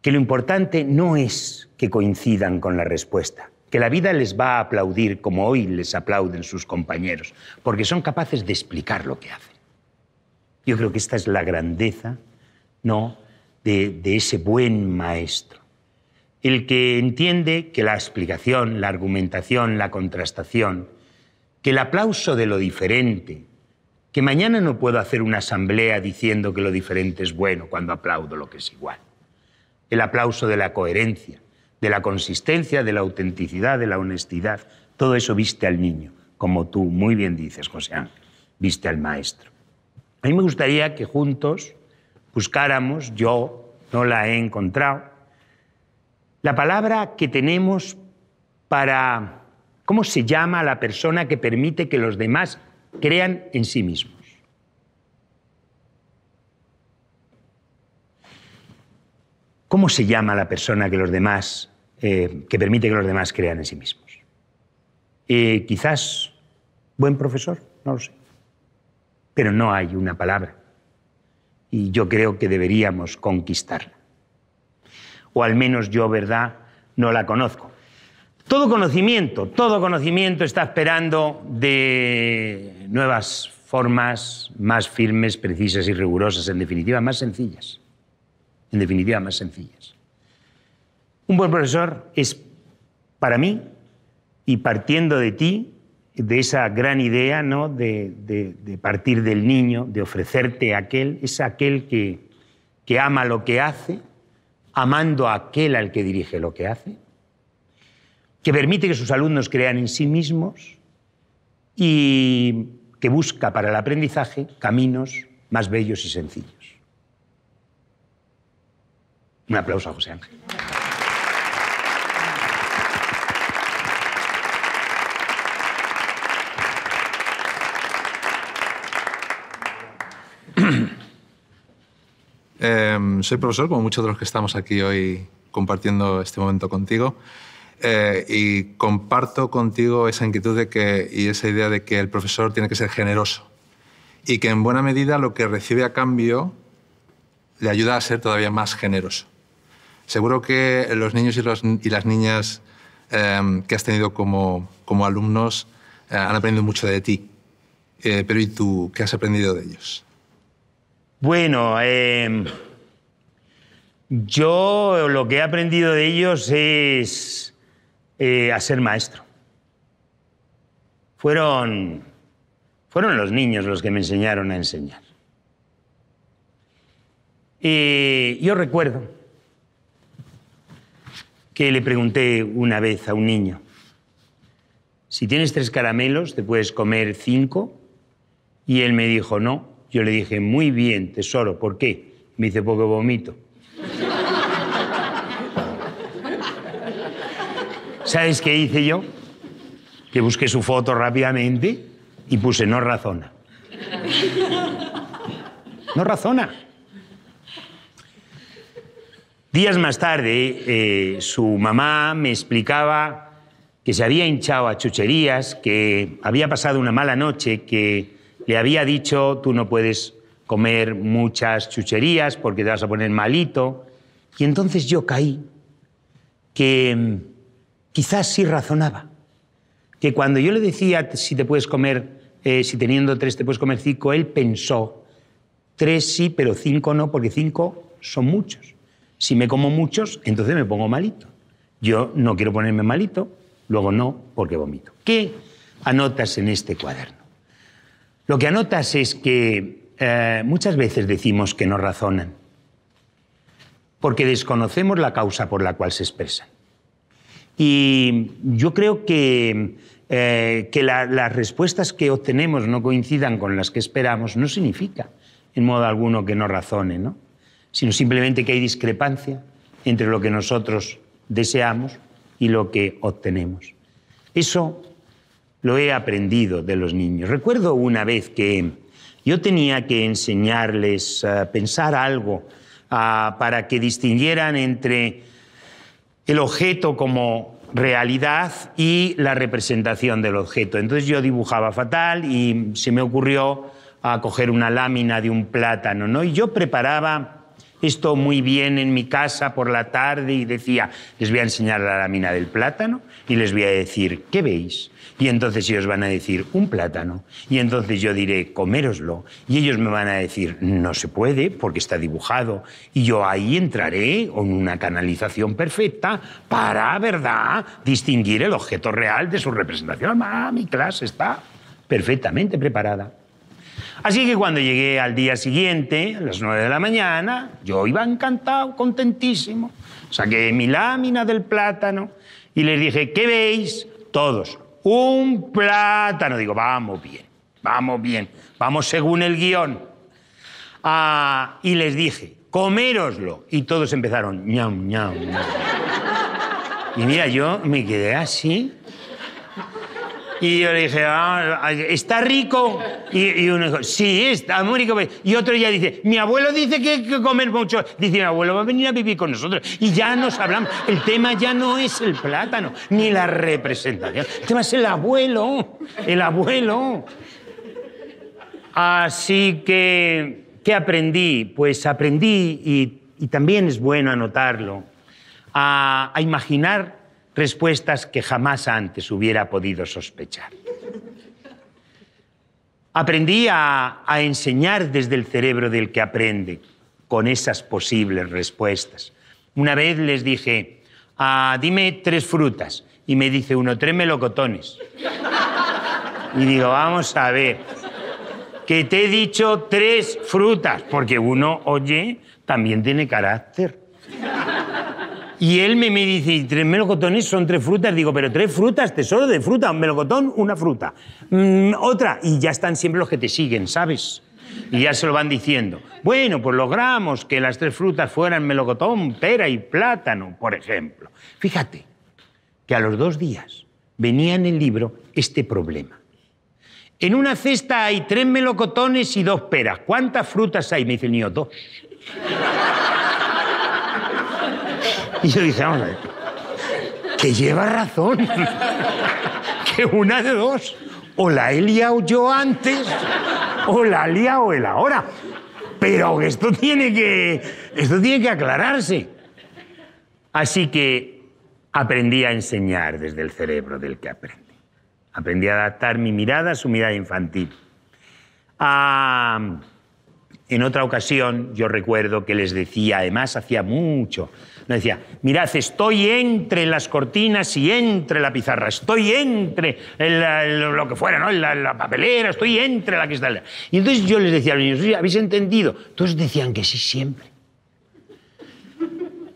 que lo importante no es que coincidan con la respuesta, que la vida les va a aplaudir como hoy les aplauden sus compañeros, porque son capaces de explicar lo que hacen. Yo creo que esta es la grandeza, ¿no?, de ese buen maestro. El que entiende que la explicación, la argumentación, la contrastación, que el aplauso de lo diferente, que mañana no puedo hacer una asamblea diciendo que lo diferente es bueno cuando aplaudo lo que es igual. El aplauso de la coherencia, de la consistencia, de la autenticidad, de la honestidad, todo eso viste al niño, como tú muy bien dices, José Ángel, viste al maestro. A mí me gustaría que juntos buscáramos, yo no la he encontrado, la palabra que tenemos para ¿cómo se llama a la persona que permite que los demás crean en sí mismos? ¿Cómo se llama a la persona que permite que los demás crean en sí mismos? Quizás buen profesor, no lo sé. Pero no hay una palabra. Y yo creo que deberíamos conquistarla. O al menos yo, ¿verdad?, no la conozco. Todo conocimiento está esperando de nuevas formas más firmes, precisas y rigurosas, en definitiva más sencillas. Un buen profesor es, para mí, y partiendo de ti, de esa gran idea, ¿no?, de partir del niño, de ofrecerte a aquel, es aquel que ama lo que hace, amando a aquel al que dirige lo que hace, que permite que sus alumnos crean en sí mismos y que busca para el aprendizaje caminos más bellos y sencillos. Un aplauso a José Ángel. Soy profesor, como muchos de los que estamos aquí hoy compartiendo este momento contigo. Y comparto contigo esa inquietud y esa idea de que el profesor tiene que ser generoso y que en buena medida lo que recibe a cambio le ayuda a ser todavía más generoso. Seguro que los niños y las niñas que has tenido como alumnos han aprendido mucho de ti. Pero ¿y tú qué has aprendido de ellos? Bueno, yo lo que he aprendido de ellos es a ser maestro. Fueron los niños los que me enseñaron a enseñar. Yo recuerdo que le pregunté una vez a un niño, si tienes 3 caramelos, ¿te puedes comer 5? Y él me dijo, no. Yo le dije, muy bien, tesoro, ¿por qué? Me dice, porque vomito. ¿Sabes qué hice yo? Que busqué su foto rápidamente y puse no razona. No razona. Días más tarde, su mamá me explicaba que se había hinchado a chucherías, que había pasado una mala noche, que le había dicho tú no puedes comer muchas chucherías porque te vas a poner malito. Y entonces yo caí que quizás sí razonaba. Que cuando yo le decía si te puedes comer, si teniendo 3 te puedes comer 5, él pensó 3 sí, pero 5 no, porque 5 son muchos. Si me como muchos, entonces me pongo malito. Yo no quiero ponerme malito, luego no, porque vomito. ¿Qué anotas en este cuaderno? Lo que anotas es que muchas veces decimos que no razonan, porque desconocemos la causa por la cual se expresan. Y yo creo que las respuestas que obtenemos no coincidan con las que esperamos no significa en modo alguno que no razonen, ¿no? Sino simplemente que hay discrepancia entre lo que nosotros deseamos y lo que obtenemos. Eso lo he aprendido de los niños. Recuerdo una vez que yo tenía que enseñarles a pensar algo para que distinguieran entre el objeto como realidad y la representación del objeto. Entonces yo dibujaba fatal y se me ocurrió coger una lámina de un plátano, ¿no? Y yo preparaba esto muy bien en mi casa por la tarde y decía, les voy a enseñar la lámina del plátano y les voy a decir, ¿qué veis? Y entonces ellos van a decir, un plátano. Y entonces yo diré, coméroslo. Y ellos me van a decir, no se puede porque está dibujado. Y yo ahí entraré con una canalización perfecta para, ¿verdad?, distinguir el objeto real de su representación. Mi clase está perfectamente preparada. Así que cuando llegué al día siguiente, a las 9 de la mañana, yo iba encantado, contentísimo. Saqué mi lámina del plátano y les dije, ¿qué veis? Todos, un plátano. Digo, vamos bien, vamos según el guión. Y les dije, coméroslo. Y todos empezaron, ñam, ñam, ñam. Y mira, yo me quedé así. Y yo le dije, ¿está rico? Y uno dijo, sí, está muy rico. Y otro ya dice, mi abuelo dice que comer mucho. Dice, mi abuelo va a venir a vivir con nosotros. Y ya nos hablamos. El tema ya no es el plátano, ni la representación. El tema es el abuelo. El abuelo. Así que, ¿qué aprendí? Pues aprendí, y también es bueno anotarlo, a imaginar respuestas que jamás antes hubiera podido sospechar. Aprendí a enseñar desde el cerebro del que aprende, con esas posibles respuestas. Una vez les dije, dime 3 frutas. Y me dice uno, 3 melocotones. Y digo, vamos a ver, que te he dicho 3 frutas, porque uno, oye, también tiene carácter. Y él me dice, 3 melocotones son 3 frutas. Digo, pero 3 frutas, tesoro de fruta, un melocotón, una fruta. Otra. Y ya están siempre los que te siguen, ¿sabes? Y ya se lo van diciendo. Bueno, pues logramos que las 3 frutas fueran melocotón, pera y plátano, por ejemplo. Fíjate que a los 2 días venía en el libro este problema. En una cesta hay 3 melocotones y 2 peras. ¿Cuántas frutas hay? Me dice el niño, 2. Y yo dije, vamos a ver, que lleva razón, que una de 2, o la he liado yo antes, o la ha liado él ahora. Pero esto tiene que aclararse. Así que aprendí a enseñar desde el cerebro del que aprende. Aprendí a adaptar mi mirada a su mirada infantil. En otra ocasión, yo recuerdo que les decía, además hacía mucho, me decía, mirad, estoy entre las cortinas y entre la pizarra, estoy entre lo que fuera, ¿no?, la papelera, estoy entre la cristalera. Y entonces yo les decía a los niños, ¿habéis entendido? Todos decían que sí siempre.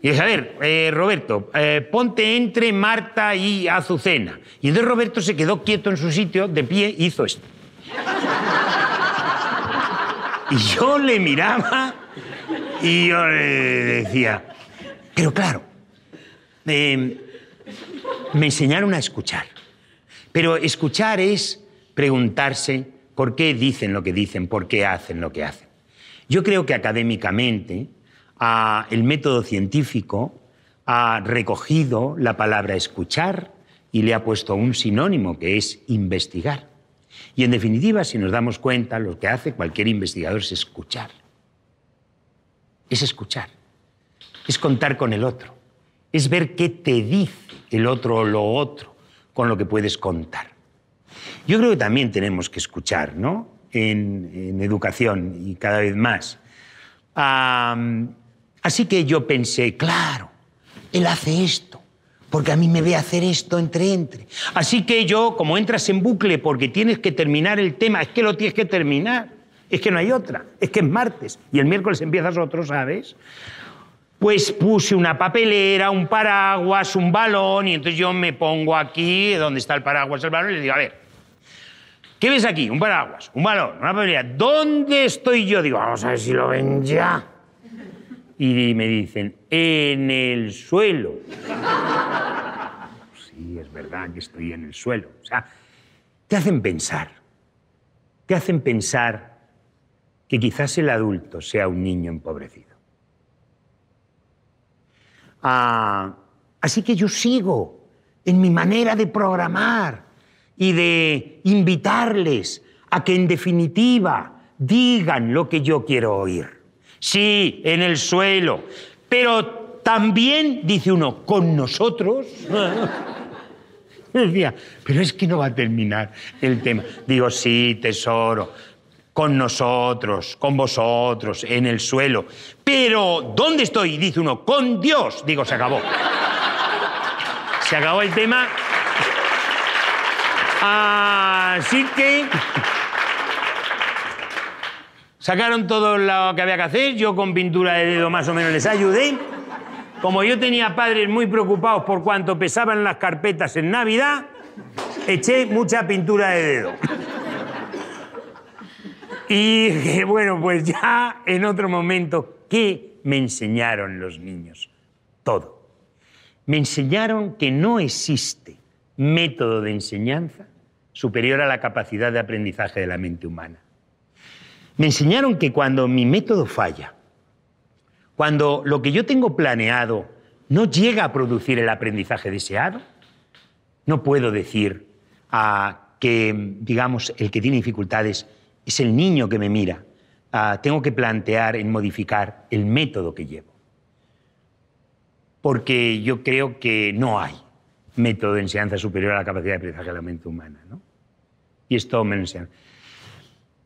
Y dije, a ver, Roberto, ponte entre Marta y Azucena. Y entonces Roberto se quedó quieto en su sitio, de pie, y hizo esto. Y yo le miraba y yo le decía, pero claro, Me enseñaron a escuchar. Pero escuchar es preguntarse por qué dicen lo que dicen, por qué hacen lo que hacen. Yo creo que académicamente el método científico ha recogido la palabra escuchar y le ha puesto un sinónimo que es investigar. Y en definitiva, si nos damos cuenta, lo que hace cualquier investigador es escuchar. Es escuchar. Es contar con el otro. Es ver qué te dice el otro o lo otro con lo que puedes contar. Yo creo que también tenemos que escuchar, ¿no? En educación y cada vez más. Así que yo pensé, claro, él hace esto, porque a mí me ve hacer esto entre. Así que yo, como entras en bucle porque tienes que terminar el tema, es que lo tienes que terminar, es que no hay otra, es que es martes y el miércoles empiezas otro, ¿sabes? Pues puse una papelera, un paraguas, un balón, y entonces yo me pongo aquí, donde está el paraguas, el balón, y le digo, a ver, ¿qué ves aquí? Un paraguas, un balón, una papelera. ¿Dónde estoy yo? Digo, vamos a ver si lo ven ya. Y me dicen, en el suelo. Sí, es verdad que estoy en el suelo. O sea, te hacen pensar. Te hacen pensar que quizás el adulto sea un niño empobrecido. Así que yo sigo en mi manera de programar y de invitarles a que en definitiva digan lo que yo quiero oír. Sí, en el suelo, pero también, dice uno, con nosotros. Decía, pero es que no va a terminar el tema. Digo, sí, tesoro, con nosotros, con vosotros, en el suelo. Pero, ¿dónde estoy? Dice uno, con Dios. Digo, se acabó. Se acabó el tema. Así que sacaron todo lo que había que hacer. Yo con pintura de dedo más o menos les ayudé. Como yo tenía padres muy preocupados por cuánto pesaban las carpetas en Navidad, eché mucha pintura de dedo. Y bueno, pues ya en otro momento, ¿qué me enseñaron los niños? Todo. Me enseñaron que no existe método de enseñanza superior a la capacidad de aprendizaje de la mente humana. Me enseñaron que cuando mi método falla, cuando lo que yo tengo planeado no llega a producir el aprendizaje deseado, no puedo decir que, digamos, el que tiene dificultades es el niño que me mira. Tengo que plantear en modificar el método que llevo. Porque yo creo que no hay método de enseñanza superior a la capacidad de aprendizaje de la mente humana, ¿no? Y esto me lo enseñaron.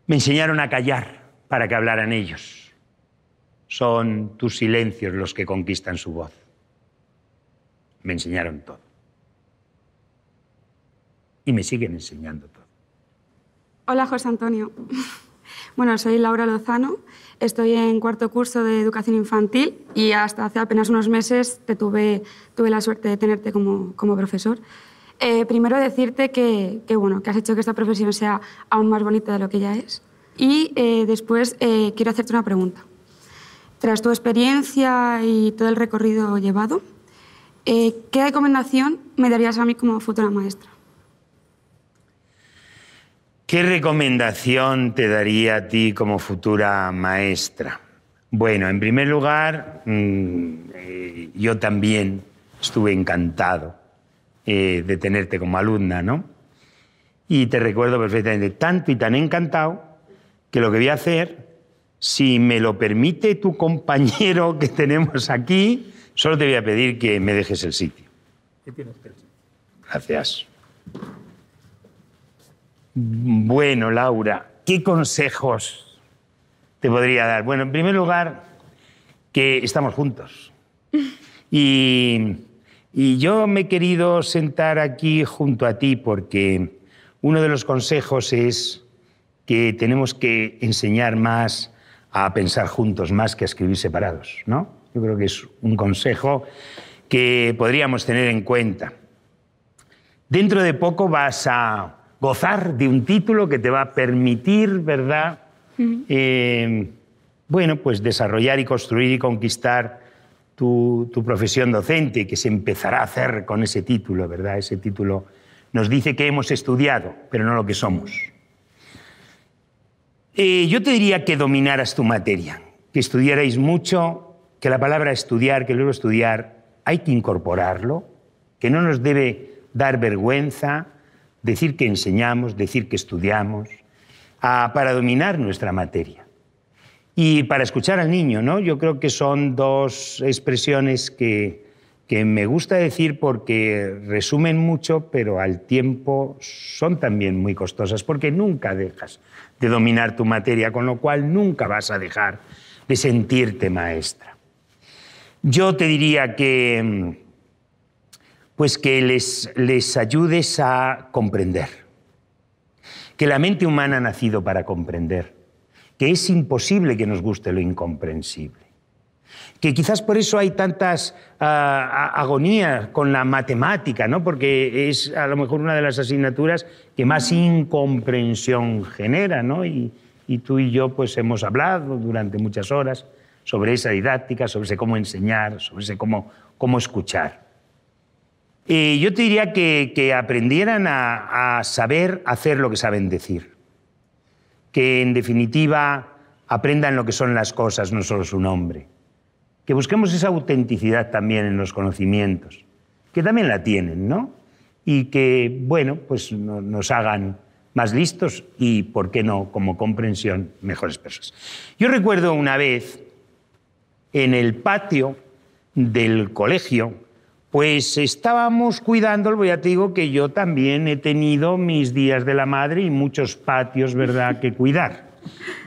Me enseñaron a callar para que hablaran ellos. Son tus silencios los que conquistan su voz. Me enseñaron todo. Y me siguen enseñando todo. Hola, José Antonio. Bueno, soy Laura Lozano. Estoy en cuarto curso de educación infantil y hasta hace apenas unos meses tuve la suerte de tenerte como profesor. Primero decirte que has hecho que esta profesión sea aún más bonita de lo que ya es. Y después quiero hacerte una pregunta. Tras tu experiencia y todo el recorrido llevado, ¿qué recomendación me darías a mí como futura maestra? ¿Qué recomendación te daría a ti como futura maestra? Bueno, en primer lugar, yo también estuve encantado de tenerte como alumna, ¿no? Y te recuerdo perfectamente, tanto y tan encantado, que lo que voy a hacer, si me lo permite tu compañero que tenemos aquí, solo te voy a pedir que me dejes el sitio. Gracias. Bueno, Laura, ¿qué consejos te podría dar? Bueno, en primer lugar, que estamos juntos. Y yo me he querido sentar aquí junto a ti porque uno de los consejos es que tenemos que enseñar más a pensar juntos, más que a escribir separados, ¿no? Yo creo que es un consejo que podríamos tener en cuenta. Dentro de poco vas a gozar de un título que te va a permitir, ¿verdad? Bueno, pues desarrollar y construir y conquistar tu profesión docente, que se empezará a hacer con ese título, ¿verdad? Ese título nos dice que hemos estudiado, pero no lo que somos. Yo te diría que dominaras tu materia, que estudiarais mucho, que la palabra estudiar, que el verbo estudiar, hay que incorporarlo, que no nos debe dar vergüenza decir que enseñamos, decir que estudiamos, para dominar nuestra materia. Y para escuchar al niño, ¿no? Yo creo que son dos expresiones que me gusta decir porque resumen mucho, pero al tiempo son también muy costosas, porque nunca dejas de dominar tu materia, con lo cual nunca vas a dejar de sentirte maestra. Yo te diría que, pues que les ayudes a comprender, que la mente humana ha nacido para comprender, que es imposible que nos guste lo incomprensible, que quizás por eso hay tantas agonías con la matemática, ¿no? Porque es a lo mejor una de las asignaturas que más incomprensión genera, ¿no? Y tú y yo pues hemos hablado durante muchas horas sobre esa didáctica, sobre ese cómo enseñar, sobre ese cómo escuchar. Yo te diría que aprendieran a saber hacer lo que saben decir, que en definitiva aprendan lo que son las cosas, no solo su nombre, que busquemos esa autenticidad también en los conocimientos, que también la tienen, ¿no? Y que, bueno, pues nos hagan más listos y, ¿por qué no?, como comprensión, mejores personas. Yo recuerdo una vez en el patio del colegio, pues estábamos cuidándolo, ya te digo que yo también he tenido mis días de la madre y muchos patios, ¿verdad?, que cuidar,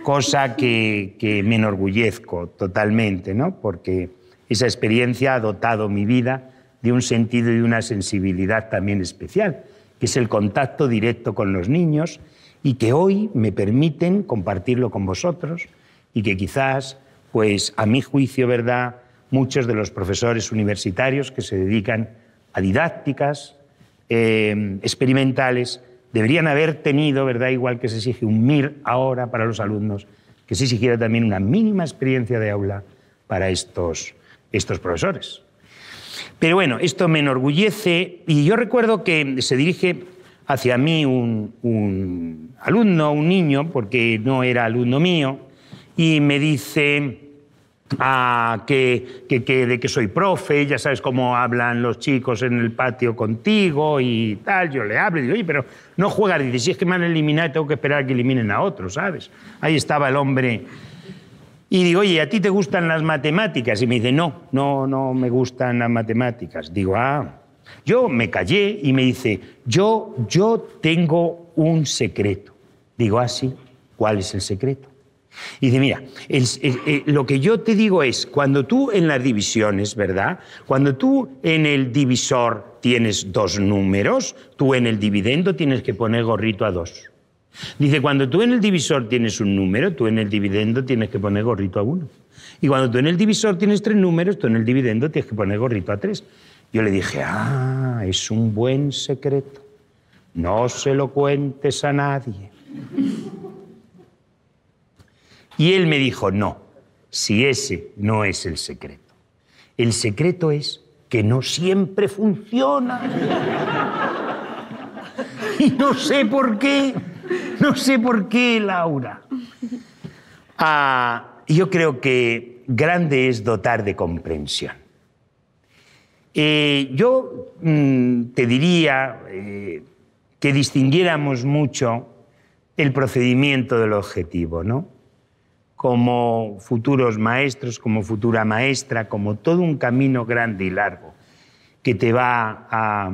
cosa que me enorgullezco totalmente, ¿no? Porque esa experiencia ha dotado mi vida de un sentido y una sensibilidad también especial, que es el contacto directo con los niños y que hoy me permiten compartirlo con vosotros y que quizás, pues a mi juicio, ¿verdad?, muchos de los profesores universitarios que se dedican a didácticas experimentales deberían haber tenido, ¿verdad?, igual que se exige un MIR ahora para los alumnos, que se exigiera también una mínima experiencia de aula para estos profesores. Pero bueno, esto me enorgullece y yo recuerdo que se dirige hacia mí un alumno, un niño, porque no era alumno mío, y me dice de que soy profe, ya sabes cómo hablan los chicos en el patio contigo y tal. Yo le hablo y digo, oye, pero no juegas. Dice, si es que me han eliminado, tengo que esperar a que eliminen a otros, ¿sabes? Ahí estaba el hombre. Y digo, oye, ¿a ti te gustan las matemáticas? Y me dice, no me gustan las matemáticas. Digo, yo me callé y me dice, yo tengo un secreto. Digo, sí, ¿cuál es el secreto? Y dice, mira, lo que yo te digo es, cuando tú en las divisiones, ¿verdad?, cuando tú en el divisor tienes 2 números, tú en el dividendo tienes que poner gorrito a 2. Dice, cuando tú en el divisor tienes un número, tú en el dividendo tienes que poner gorrito a 1. Y cuando tú en el divisor tienes 3 números, tú en el dividendo tienes que poner gorrito a 3. Yo le dije, es un buen secreto. No se lo cuentes a nadie. Y él me dijo, no, si ese no es el secreto. El secreto es que no siempre funciona. Y no sé por qué, Laura. Yo creo que grande es dotar de comprensión. Yo te diría que distinguiéramos mucho el procedimiento del objetivo, ¿no? Como futuros maestros, como futura maestra, como todo un camino grande y largo que te va a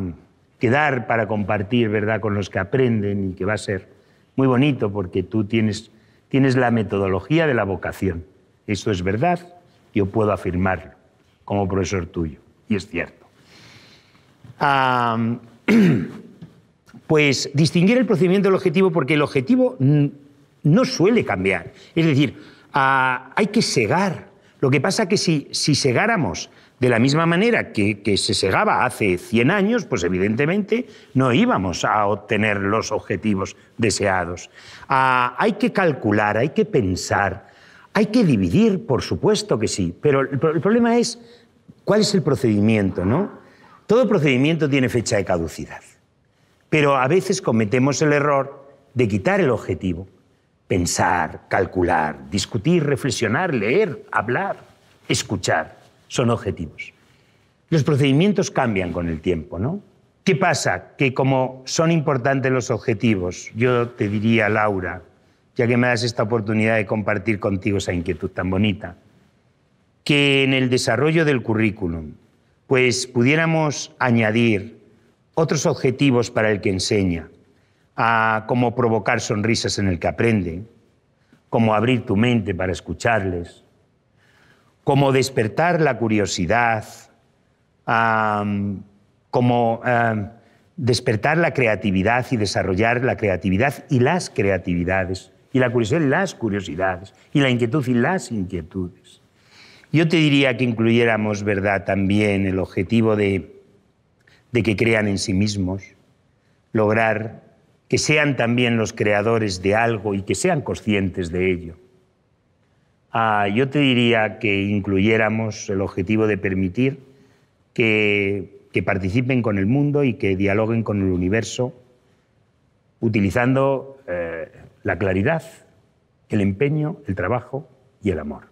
quedar para compartir, ¿verdad?, con los que aprenden y que va a ser muy bonito porque tú tienes la metodología de la vocación. Eso es verdad, yo puedo afirmarlo como profesor tuyo, y es cierto. Pues distinguir el procedimiento del objetivo, porque el objetivo no suele cambiar. Es decir, hay que segar. Lo que pasa es que si segáramos de la misma manera que se segaba hace 100 años, pues evidentemente no íbamos a obtener los objetivos deseados. Hay que calcular, hay que pensar, hay que dividir, por supuesto que sí, pero el problema es ¿Cuál es el procedimiento, no? Todo procedimiento tiene fecha de caducidad, pero a veces cometemos el error de quitar el objetivo. Pensar, calcular, discutir, reflexionar, leer, hablar, escuchar, son objetivos. Los procedimientos cambian con el tiempo, ¿no? ¿Qué pasa? Que como son importantes los objetivos, yo te diría, Laura, ya que me das esta oportunidad de compartir contigo esa inquietud tan bonita, que en el desarrollo del currículum pues pudiéramos añadir otros objetivos para el que enseña, como provocar sonrisas en el que aprende, como abrir tu mente para escucharles, como despertar la curiosidad, como despertar la creatividad y desarrollar la creatividad y las creatividades, y la curiosidad y las curiosidades, y la inquietud y las inquietudes. Yo te diría que incluyéramos, ¿verdad?, también el objetivo de que crean en sí mismos, lograr que sean también los creadores de algo y que sean conscientes de ello. Yo te diría que incluyéramos el objetivo de permitir que participen con el mundo y que dialoguen con el universo, utilizando la claridad, el empeño, el trabajo y el amor.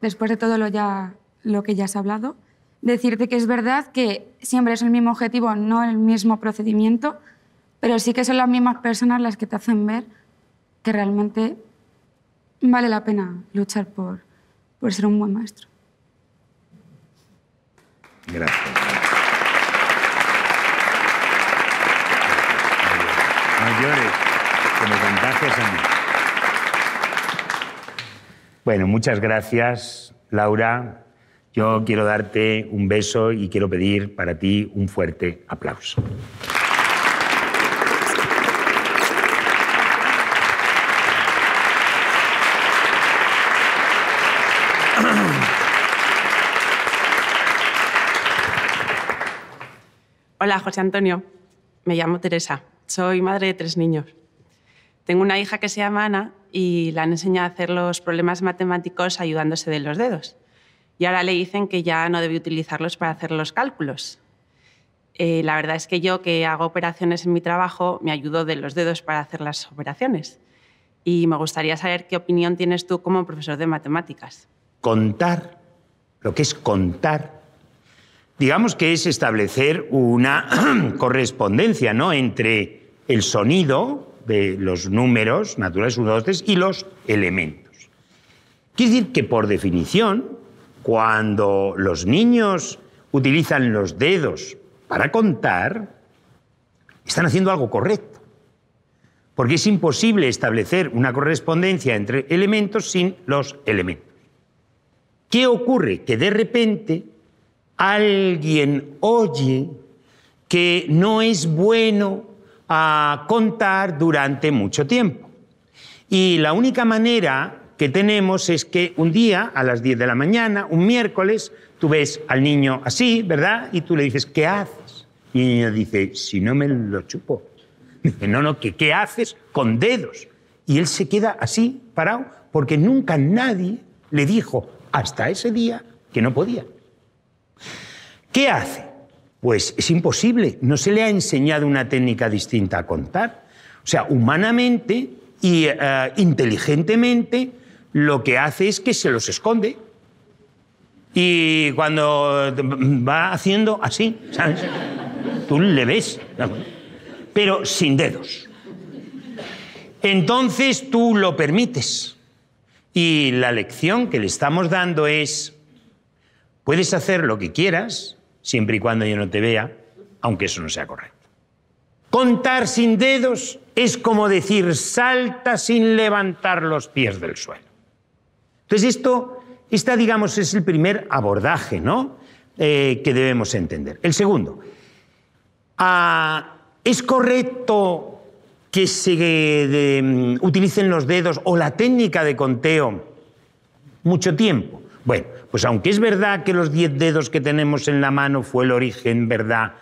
Después de todo lo que ya has hablado, decirte que es verdad que siempre es el mismo objetivo, no el mismo procedimiento, pero sí que son las mismas personas las que te hacen ver que realmente vale la pena luchar por ser un buen maestro. Gracias. No llores, que me contagias a mí. Bueno, muchas gracias, Laura. Yo quiero darte un beso y quiero pedir para ti un fuerte aplauso. Hola, José Antonio. Me llamo Teresa. Soy madre de 3 niños. Tengo una hija que se llama Ana y la han enseñado a hacer los problemas matemáticos ayudándose de los dedos. Y ahora le dicen que ya no debe utilizarlos para hacer los cálculos. La verdad es que yo, que hago operaciones en mi trabajo, me ayudo de los dedos para hacer las operaciones. Y me gustaría saber qué opinión tienes tú como profesor de matemáticas. Contar, lo que es contar, digamos que es establecer una correspondencia, ¿no?, entre el sonido de los números naturales 1, 2, 3 y los elementos. Quiere decir que, por definición, cuando los niños utilizan los dedos para contar, están haciendo algo correcto, porque es imposible establecer una correspondencia entre elementos sin los elementos. ¿Qué ocurre? Que de repente alguien oye que no es bueno contar durante mucho tiempo. Y la única manera que tenemos es que un día, a las 10 de la mañana, un miércoles, tú ves al niño así, ¿verdad? Y tú le dices, ¿qué haces? Y el niño dice, si no me lo chupo. Dice, no, ¿qué haces? Con dedos. Y él se queda así, parado, porque nunca nadie le dijo, hasta ese día, que no podía. ¿Qué hace? Pues es imposible, no se le ha enseñado una técnica distinta a contar. O sea, humanamente y inteligentemente, lo que hace es que se los esconde. Y cuando va haciendo así, ¿sabes? Tú le ves, pero sin dedos. Entonces tú lo permites. Y la lección que le estamos dando es, puedes hacer lo que quieras, siempre y cuando yo no te vea, aunque eso no sea correcto. Contar sin dedos es como decir, salta sin levantar los pies del suelo. Entonces esta, digamos, es el primer abordaje, ¿no?, que debemos entender. El segundo, ¿es correcto que se utilicen los dedos o la técnica de conteo mucho tiempo? Bueno, pues aunque es verdad que los 10 dedos que tenemos en la mano fue el origen, ¿verdad?,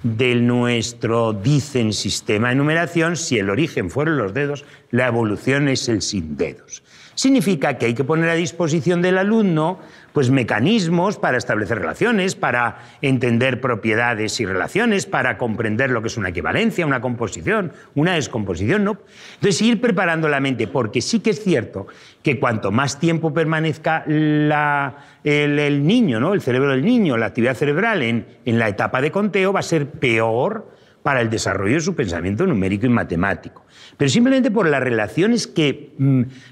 de nuestro, dicen, sistema de numeración, si el origen fueron los dedos, la evolución es el sin dedos. Significa que hay que poner a disposición del alumno pues, mecanismos para establecer relaciones, para entender propiedades y relaciones, para comprender lo que es una equivalencia, una composición, una descomposición, ¿no? Entonces, ir preparando la mente, porque sí que es cierto que cuanto más tiempo permanezca el niño, ¿no? El cerebro del niño, la actividad cerebral en la etapa de conteo, va a ser peor para el desarrollo de su pensamiento numérico y matemático. Pero simplemente por las relaciones que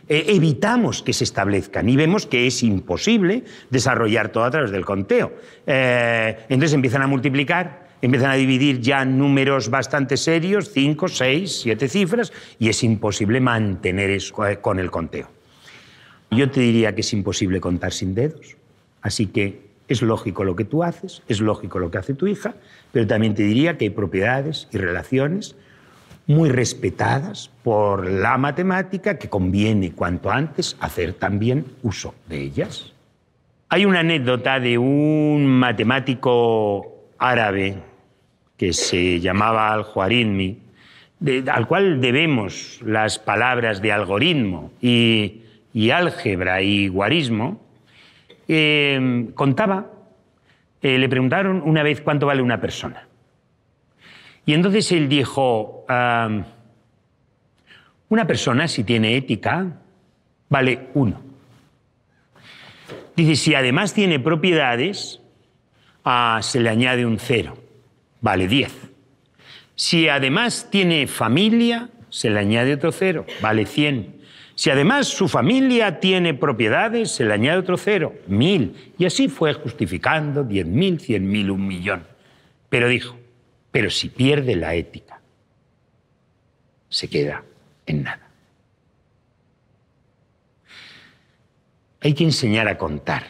evitamos que se establezcan y vemos que es imposible desarrollar todo a través del conteo. Entonces empiezan a multiplicar, empiezan a dividir ya números bastante serios, 5, 6, 7 cifras, y es imposible mantener eso con el conteo. Yo te diría que es imposible contar sin dedos, así que es lógico lo que tú haces, es lógico lo que hace tu hija, pero también te diría que hay propiedades y relaciones muy respetadas por la matemática que conviene cuanto antes hacer también uso de ellas. Hay una anécdota de un matemático árabe que se llamaba Al-Khwarizmi, al cual debemos las palabras de algoritmo y álgebra y guarismo. Contaba, le preguntaron una vez cuánto vale una persona. Y entonces él dijo, una persona, si tiene ética, vale 1. Dice, si además tiene propiedades, se le añade un 0, vale 10. Si además tiene familia, se le añade otro 0, vale 100. Si además su familia tiene propiedades, se le añade otro 0, 1000. Y así fue justificando 10.000, 100.000, 1.000.000. Pero dijo, pero si pierde la ética, se queda en nada. Hay que enseñar a contar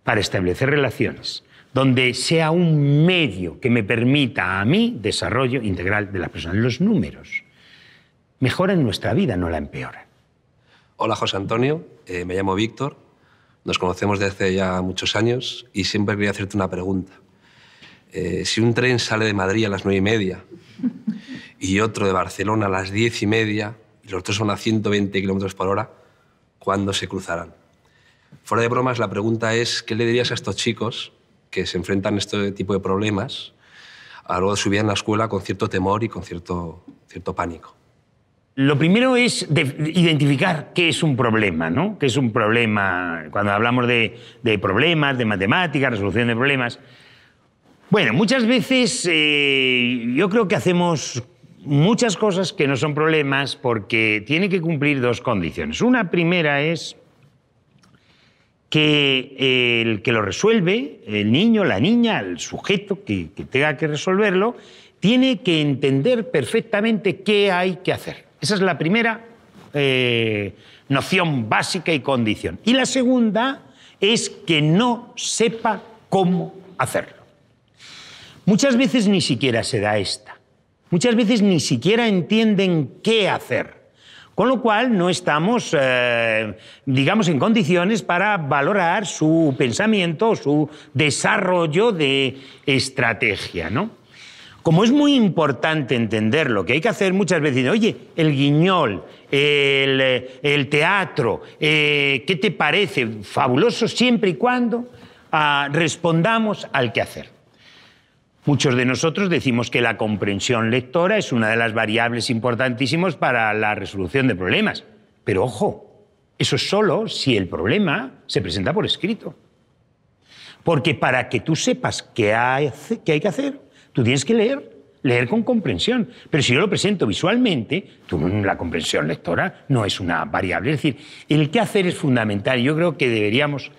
para establecer relaciones donde sea un medio que me permita a mí desarrollo integral de la persona. Los números mejoran nuestra vida, no la empeoran. Hola, José Antonio. Me llamo Víctor. Nos conocemos desde hace ya muchos años y siempre quería hacerte una pregunta. Si un tren sale de Madrid a las 9:30 y otro de Barcelona a las 10:30 y los dos son a 120 km/h, ¿cuándo se cruzarán? Fuera de bromas, la pregunta es, ¿qué le dirías a estos chicos que se enfrentan a este tipo de problemas a lo largo de su vida en la escuela con cierto temor y con cierto pánico? Lo primero es identificar qué es un problema, ¿no? ¿Qué es un problema? Cuando hablamos de problemas, de matemáticas, resolución de problemas. Bueno, muchas veces yo creo que hacemos muchas cosas que no son problemas porque tiene que cumplir dos condiciones. Una primera es que el que lo resuelve, el niño, la niña, el sujeto que tenga que resolverlo, tiene que entender perfectamente qué hay que hacer. Esa es la primera noción básica y condición. Y la segunda es que no sepa cómo hacerlo. Muchas veces ni siquiera se da esta. Muchas veces ni siquiera entienden qué hacer. Con lo cual no estamos, digamos, en condiciones para valorar su pensamiento, su desarrollo de estrategia, ¿no? Como es muy importante entender lo que hay que hacer, muchas veces dicen, oye, el guiñol, el teatro, ¿qué te parece? Fabuloso siempre y cuando respondamos al qué hacer. Muchos de nosotros decimos que la comprensión lectora es una de las variables importantísimas para la resolución de problemas. Pero ojo, eso es solo si el problema se presenta por escrito. Porque para que tú sepas qué hay que hacer, tú tienes que leer con comprensión. Pero si yo lo presento visualmente, la comprensión lectora no es una variable. Es decir, el qué hacer es fundamental. Yo creo que deberíamos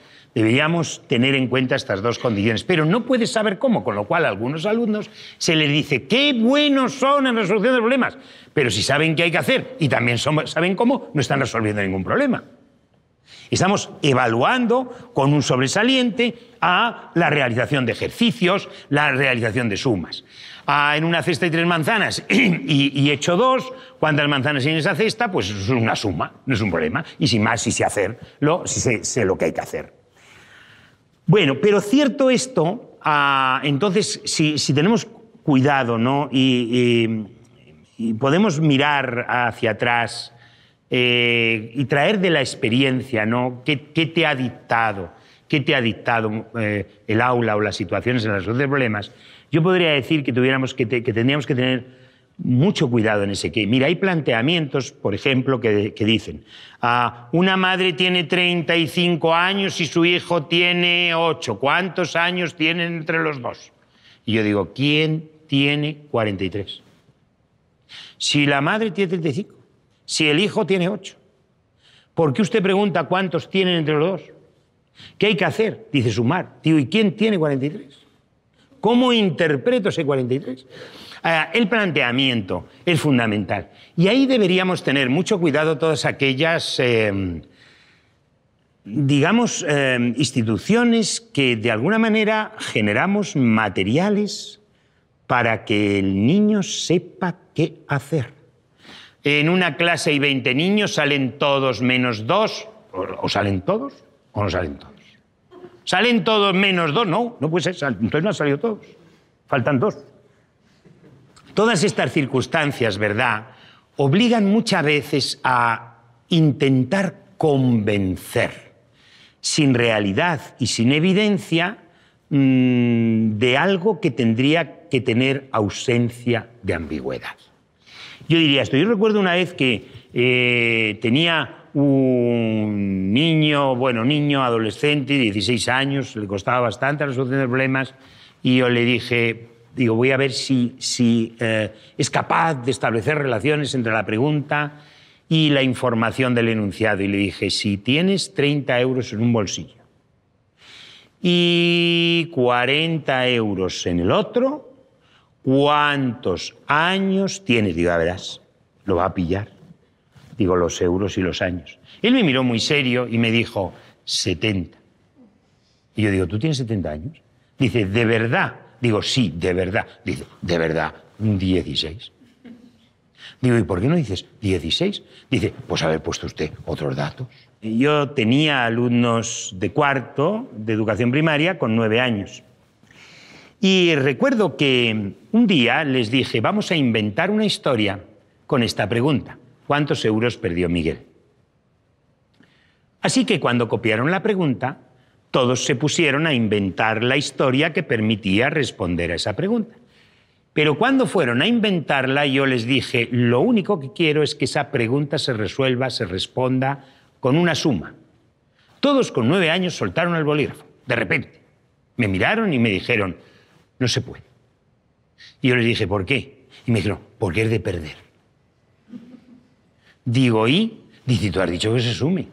tener en cuenta estas dos condiciones. Pero no puedes saber cómo, con lo cual a algunos alumnos se les dice qué buenos son en resolución de problemas. Pero si saben qué hay que hacer y también saben cómo, no están resolviendo ningún problema. Estamos evaluando con un sobresaliente a la realización de ejercicios, la realización de sumas. En una cesta hay 3 manzanas y he hecho 2, ¿cuántas manzanas hay en esa cesta? Pues es una suma, no es un problema. Y sin más, si sé hacerlo, si sé lo que hay que hacer. Bueno, pero cierto esto, entonces, si tenemos cuidado, ¿no? y podemos mirar hacia atrás y traer de la experiencia, ¿no? ¿Qué te ha dictado? ¿Qué te ha dictado el aula o las situaciones en las resolución de problemas? Yo podría decir que tendríamos que tener mucho cuidado en ese que. Mira, hay planteamientos, por ejemplo, que dicen una madre tiene 35 años y su hijo tiene 8. ¿Cuántos años tienen entre los dos? Y yo digo, ¿quién tiene 43? Si la madre tiene 35, si el hijo tiene 8, ¿por qué usted pregunta cuántos tienen entre los dos? ¿Qué hay que hacer? Dice sumar. Digo, ¿y quién tiene 43? ¿Cómo interpreto ese 43? El planteamiento es fundamental. Y ahí deberíamos tener mucho cuidado todas aquellas, instituciones que de alguna manera generamos materiales para que el niño sepa qué hacer. En una clase hay 20 niños, ¿salen todos menos 2? ¿O salen todos o no salen todos? ¿Salen todos menos 2? No, no puede ser. Entonces no han salido todos. Faltan 2. Todas estas circunstancias, ¿verdad?, obligan muchas veces a intentar convencer, sin realidad y sin evidencia, de algo que tendría que tener ausencia de ambigüedad. Yo diría esto. Yo recuerdo una vez que tenía un niño, adolescente, 16 años, le costaba bastante la resolución de problemas, y yo le dije, voy a ver si es capaz de establecer relaciones entre la pregunta y la información del enunciado. Y le dije, si tienes 30 euros en un bolsillo y 40 euros en el otro, ¿cuántos años tienes? Digo, verás, lo va a pillar. Digo, los euros y los años. Él me miró muy serio y me dijo, 70. Y yo digo, ¿tú tienes 70 años? Dice, ¿de verdad? Digo, sí, de verdad. Dice, ¿de verdad? 16. Digo, ¿y por qué no dices 16? Dice, pues haber puesto usted otros datos. Yo tenía alumnos de cuarto de educación primaria con 9 años. Y recuerdo que un día les dije, vamos a inventar una historia con esta pregunta. ¿Cuántos euros perdió Miguel? Así que cuando copiaron la pregunta, todos se pusieron a inventar la historia que permitía responder a esa pregunta. Pero cuando fueron a inventarla, yo les dije, lo único que quiero es que esa pregunta se resuelva, se responda con una suma. Todos con 9 años soltaron el bolígrafo. De repente, me miraron y me dijeron, no se puede. Y yo les dije, ¿por qué? Y me dijeron, porque es de perder. Digo, ¿y? Dice, tú has dicho que se sume.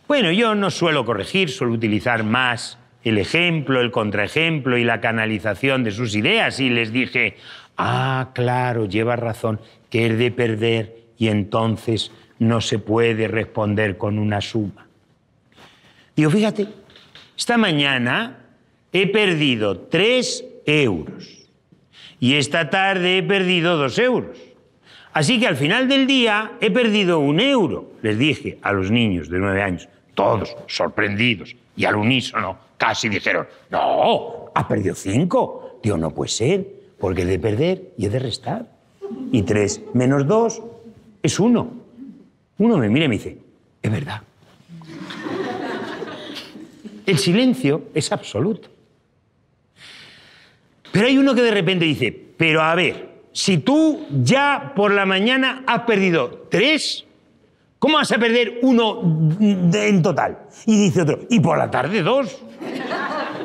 Bueno, yo no suelo corregir, suelo utilizar más el ejemplo, el contraejemplo y la canalización de sus ideas. Y les dije, claro, llevas razón, que es de perder y entonces no se puede responder con una suma. Digo, fíjate, esta mañana he perdido 3 euros y esta tarde he perdido 2 euros. Así que al final del día he perdido 1 euro, les dije a los niños de 9 años, todos sorprendidos y al unísono casi dijeron, no, has perdido 5. Digo, no puede ser, porque es de perder y es de restar. Y 3 menos 2 es 1. Uno me mira y me dice, es verdad. El silencio es absoluto. Pero hay uno que de repente dice, pero a ver, si tú ya por la mañana has perdido 3, ¿cómo vas a perder 1 en total? Y dice otro, y por la tarde 2.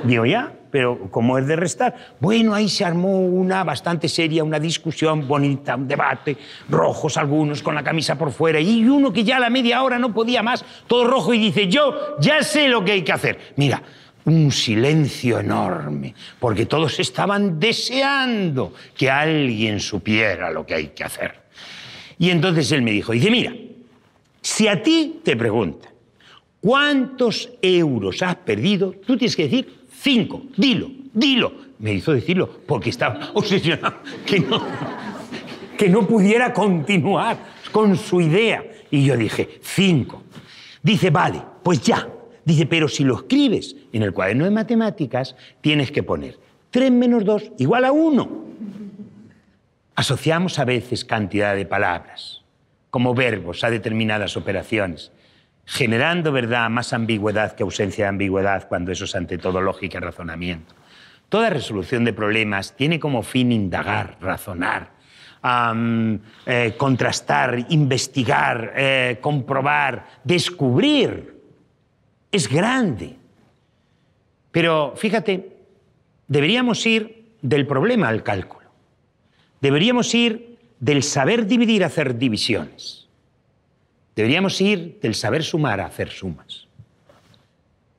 Digo, ya, pero ¿cómo es de restar? Bueno, ahí se armó una bastante seria, una discusión bonita, un debate, rojos algunos con la camisa por fuera, y uno que ya a la media hora no podía más, todo rojo, y dice, yo ya sé lo que hay que hacer. Mira, un silencio enorme, porque todos estaban deseando que alguien supiera lo que hay que hacer. Y entonces él me dijo, dice, mira, si a ti te preguntan cuántos euros has perdido, tú tienes que decir 5, dilo. Me hizo decirlo porque estaba obsesionado que no pudiera continuar con su idea. Y yo dije, 5. Dice, vale, pues ya. Dice, pero si lo escribes en el cuaderno de matemáticas, tienes que poner 3 menos 2 igual a 1. Asociamos a veces cantidad de palabras como verbos a determinadas operaciones, generando, ¿verdad?, más ambigüedad que ausencia de ambigüedad cuando eso es ante todo lógica y razonamiento. Toda resolución de problemas tiene como fin indagar, razonar, contrastar, investigar, comprobar, descubrir. Es grande. Pero fíjate, deberíamos ir del problema al cálculo. Deberíamos ir del saber dividir a hacer divisiones. Deberíamos ir del saber sumar a hacer sumas.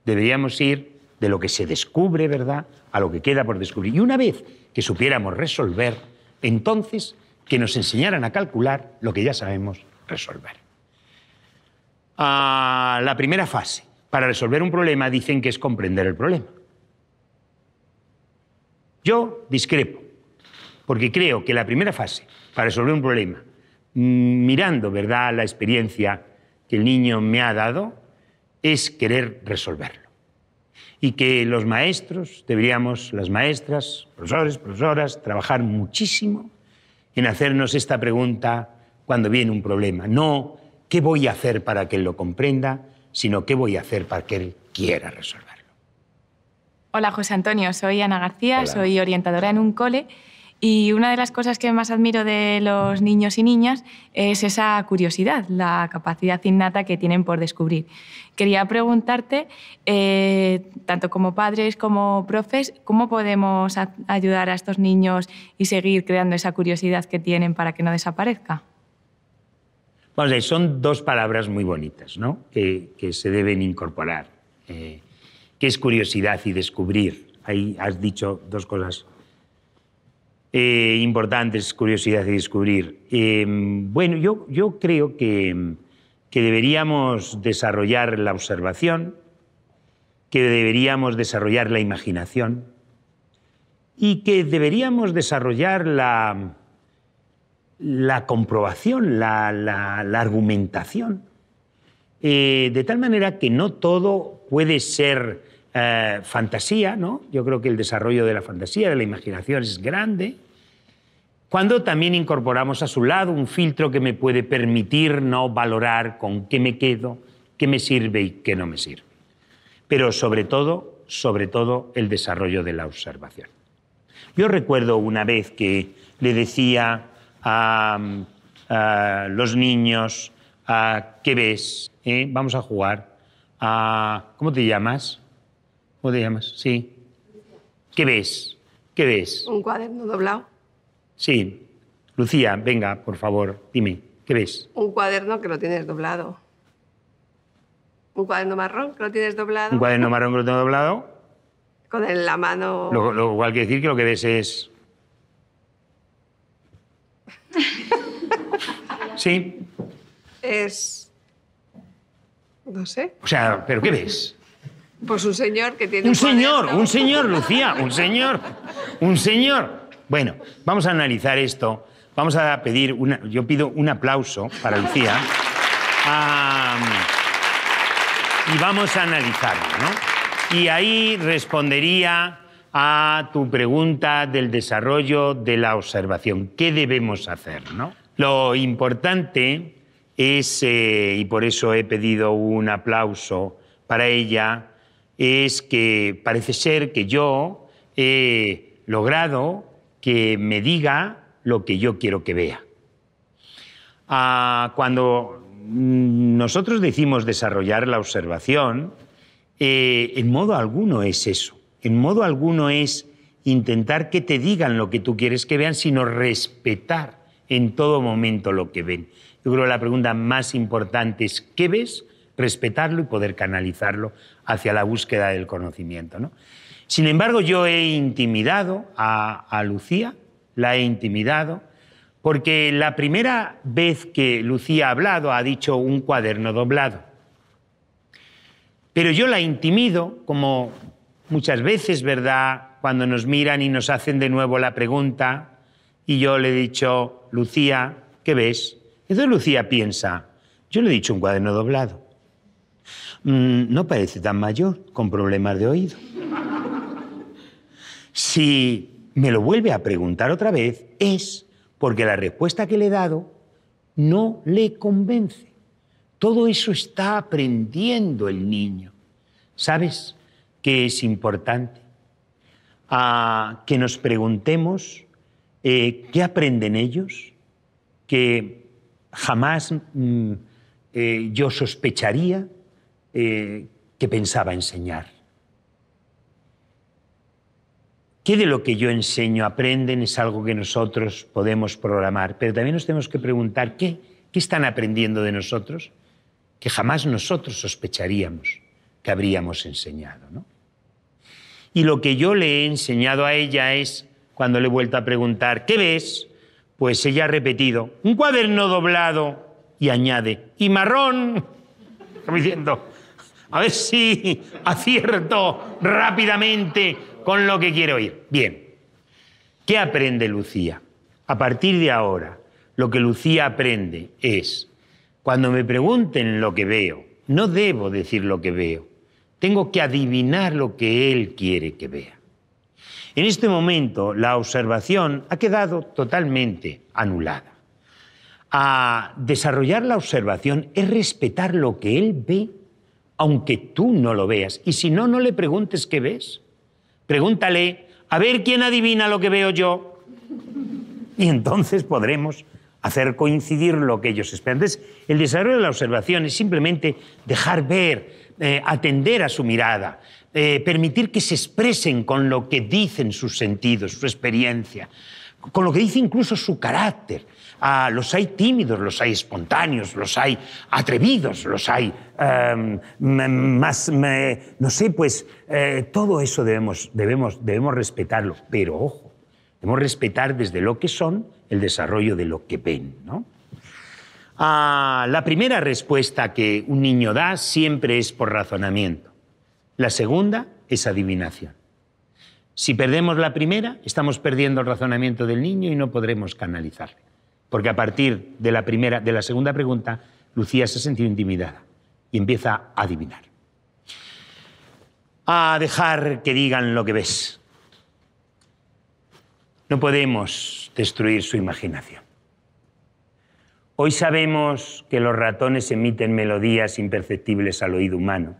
Deberíamos ir de lo que se descubre, ¿verdad?, a lo que queda por descubrir. Y una vez que supiéramos resolver, entonces que nos enseñaran a calcular lo que ya sabemos resolver. La primera fase para resolver un problema dicen que es comprender el problema. Yo discrepo, porque creo que la primera fase para resolver un problema, mirando, ¿verdad?, la experiencia que el niño me ha dado, es querer resolverlo. Y que los maestros deberíamos, las maestras, profesores, profesoras, trabajar muchísimo en hacernos esta pregunta cuando viene un problema. No qué voy a hacer para que él lo comprenda, sino qué voy a hacer para que él quiera resolverlo. Hola, José Antonio. Soy Ana García, Hola. Soy orientadora en un cole. Y una de las cosas que más admiro de los niños y niñas es esa curiosidad, la capacidad innata que tienen por descubrir. Quería preguntarte, tanto como padres como profes, ¿cómo podemos ayudar a estos niños y seguir creando esa curiosidad que tienen para que no desaparezca? Vamos a ver, son dos palabras muy bonitas, ¿no?, que se deben incorporar, que es curiosidad y descubrir. Ahí has dicho dos cosas importantes, curiosidad y descubrir. Bueno, yo creo que deberíamos desarrollar la observación, que deberíamos desarrollar la imaginación y que deberíamos desarrollar la comprobación, la argumentación, de tal manera que no todo puede ser fantasía, ¿no? Yo creo que el desarrollo de la fantasía, de la imaginación es grande, cuando también incorporamos a su lado un filtro que me puede permitir no valorar con qué me quedo, qué me sirve y qué no me sirve. Pero sobre todo el desarrollo de la observación. Yo recuerdo una vez que le decía a los niños, ¿qué ves? Vamos a jugar. ¿Cómo te llamas? ¿Cómo te llamas? Sí. ¿Qué ves? ¿Qué ves? Un cuaderno doblado. Sí. Lucía, venga, por favor, dime, ¿qué ves? Un cuaderno que lo tienes doblado. Un cuaderno marrón que lo tienes doblado. Un cuaderno marrón que lo tengo doblado. Con la mano... Lo cual quiere decir que lo que ves es... Sí. Es... no sé. O sea, ¿pero qué ves? Pues un señor que tiene Un cuaderno. señor, Lucía, un señor. Bueno, vamos a analizar esto. Vamos a pedir yo pido un aplauso para Lucía. Y vamos a analizarlo, ¿no? Y ahí respondería a tu pregunta del desarrollo de la observación. ¿Qué debemos hacer, no? Lo importante es, y por eso he pedido un aplauso para ella, es que parece ser que yo he logrado que me diga lo que yo quiero que vea. Cuando nosotros decimos desarrollar la observación, en modo alguno es eso. En modo alguno es intentar que te digan lo que tú quieres que vean, sino respetar en todo momento lo que ven. Yo creo que la pregunta más importante es ¿qué ves? Respetarlo y poder canalizarlo hacia la búsqueda del conocimiento, ¿no? Sin embargo, yo he intimidado a Lucía, la he intimidado, porque la primera vez que Lucía ha hablado ha dicho un cuaderno doblado. Pero yo la intimido, como muchas veces, ¿verdad?, cuando nos miran y nos hacen de nuevo la pregunta, y yo le he dicho, Lucía, ¿qué ves? Entonces Lucía piensa, yo le he dicho un cuaderno doblado. No parece tan mayor, con problemas de oído. Si me lo vuelve a preguntar otra vez, es porque la respuesta que le he dado no le convence. Todo eso está aprendiendo el niño. ¿Sabes qué es importante? Que nos preguntemos qué aprenden ellos, que jamás yo sospecharía que pensaba enseñar. ¿Qué de lo que yo enseño aprenden? Es algo que nosotros podemos programar, pero también nos tenemos que preguntar qué están aprendiendo de nosotros, que jamás nosotros sospecharíamos que habríamos enseñado, ¿no? Y lo que yo le he enseñado a ella es, cuando le he vuelto a preguntar, ¿qué ves? Pues ella ha repetido, un cuaderno doblado, y añade, y marrón, como diciendo, a ver si acierto rápidamente con lo que quiero oír. Bien, ¿qué aprende Lucía? A partir de ahora, lo que Lucía aprende es, cuando me pregunten lo que veo, no debo decir lo que veo, tengo que adivinar lo que él quiere que vea. En este momento, la observación ha quedado totalmente anulada. A desarrollar la observación es respetar lo que él ve, aunque tú no lo veas. Y si no, no le preguntes qué ves. Pregúntale, a ver quién adivina lo que veo yo. Y entonces podremos hacer coincidir lo que ellos esperan. Entonces, el desarrollo de la observación es simplemente dejar ver, atender a su mirada, permitir que se expresen con lo que dicen sus sentidos, su experiencia, con lo que dice incluso su carácter. Los hay tímidos, los hay espontáneos, los hay atrevidos, los hay no sé, pues todo eso debemos respetarlo. Pero ojo, debemos respetar desde lo que son el desarrollo de lo que ven, ¿no? La primera respuesta que un niño da siempre es por razonamiento. La segunda es adivinación. Si perdemos la primera, estamos perdiendo el razonamiento del niño y no podremos canalizarle. Porque a partir de la segunda pregunta, Lucía se ha sentido intimidada y empieza a adivinar. A dejar que digan lo que ves. No podemos destruir su imaginación. Hoy sabemos que los ratones emiten melodías imperceptibles al oído humano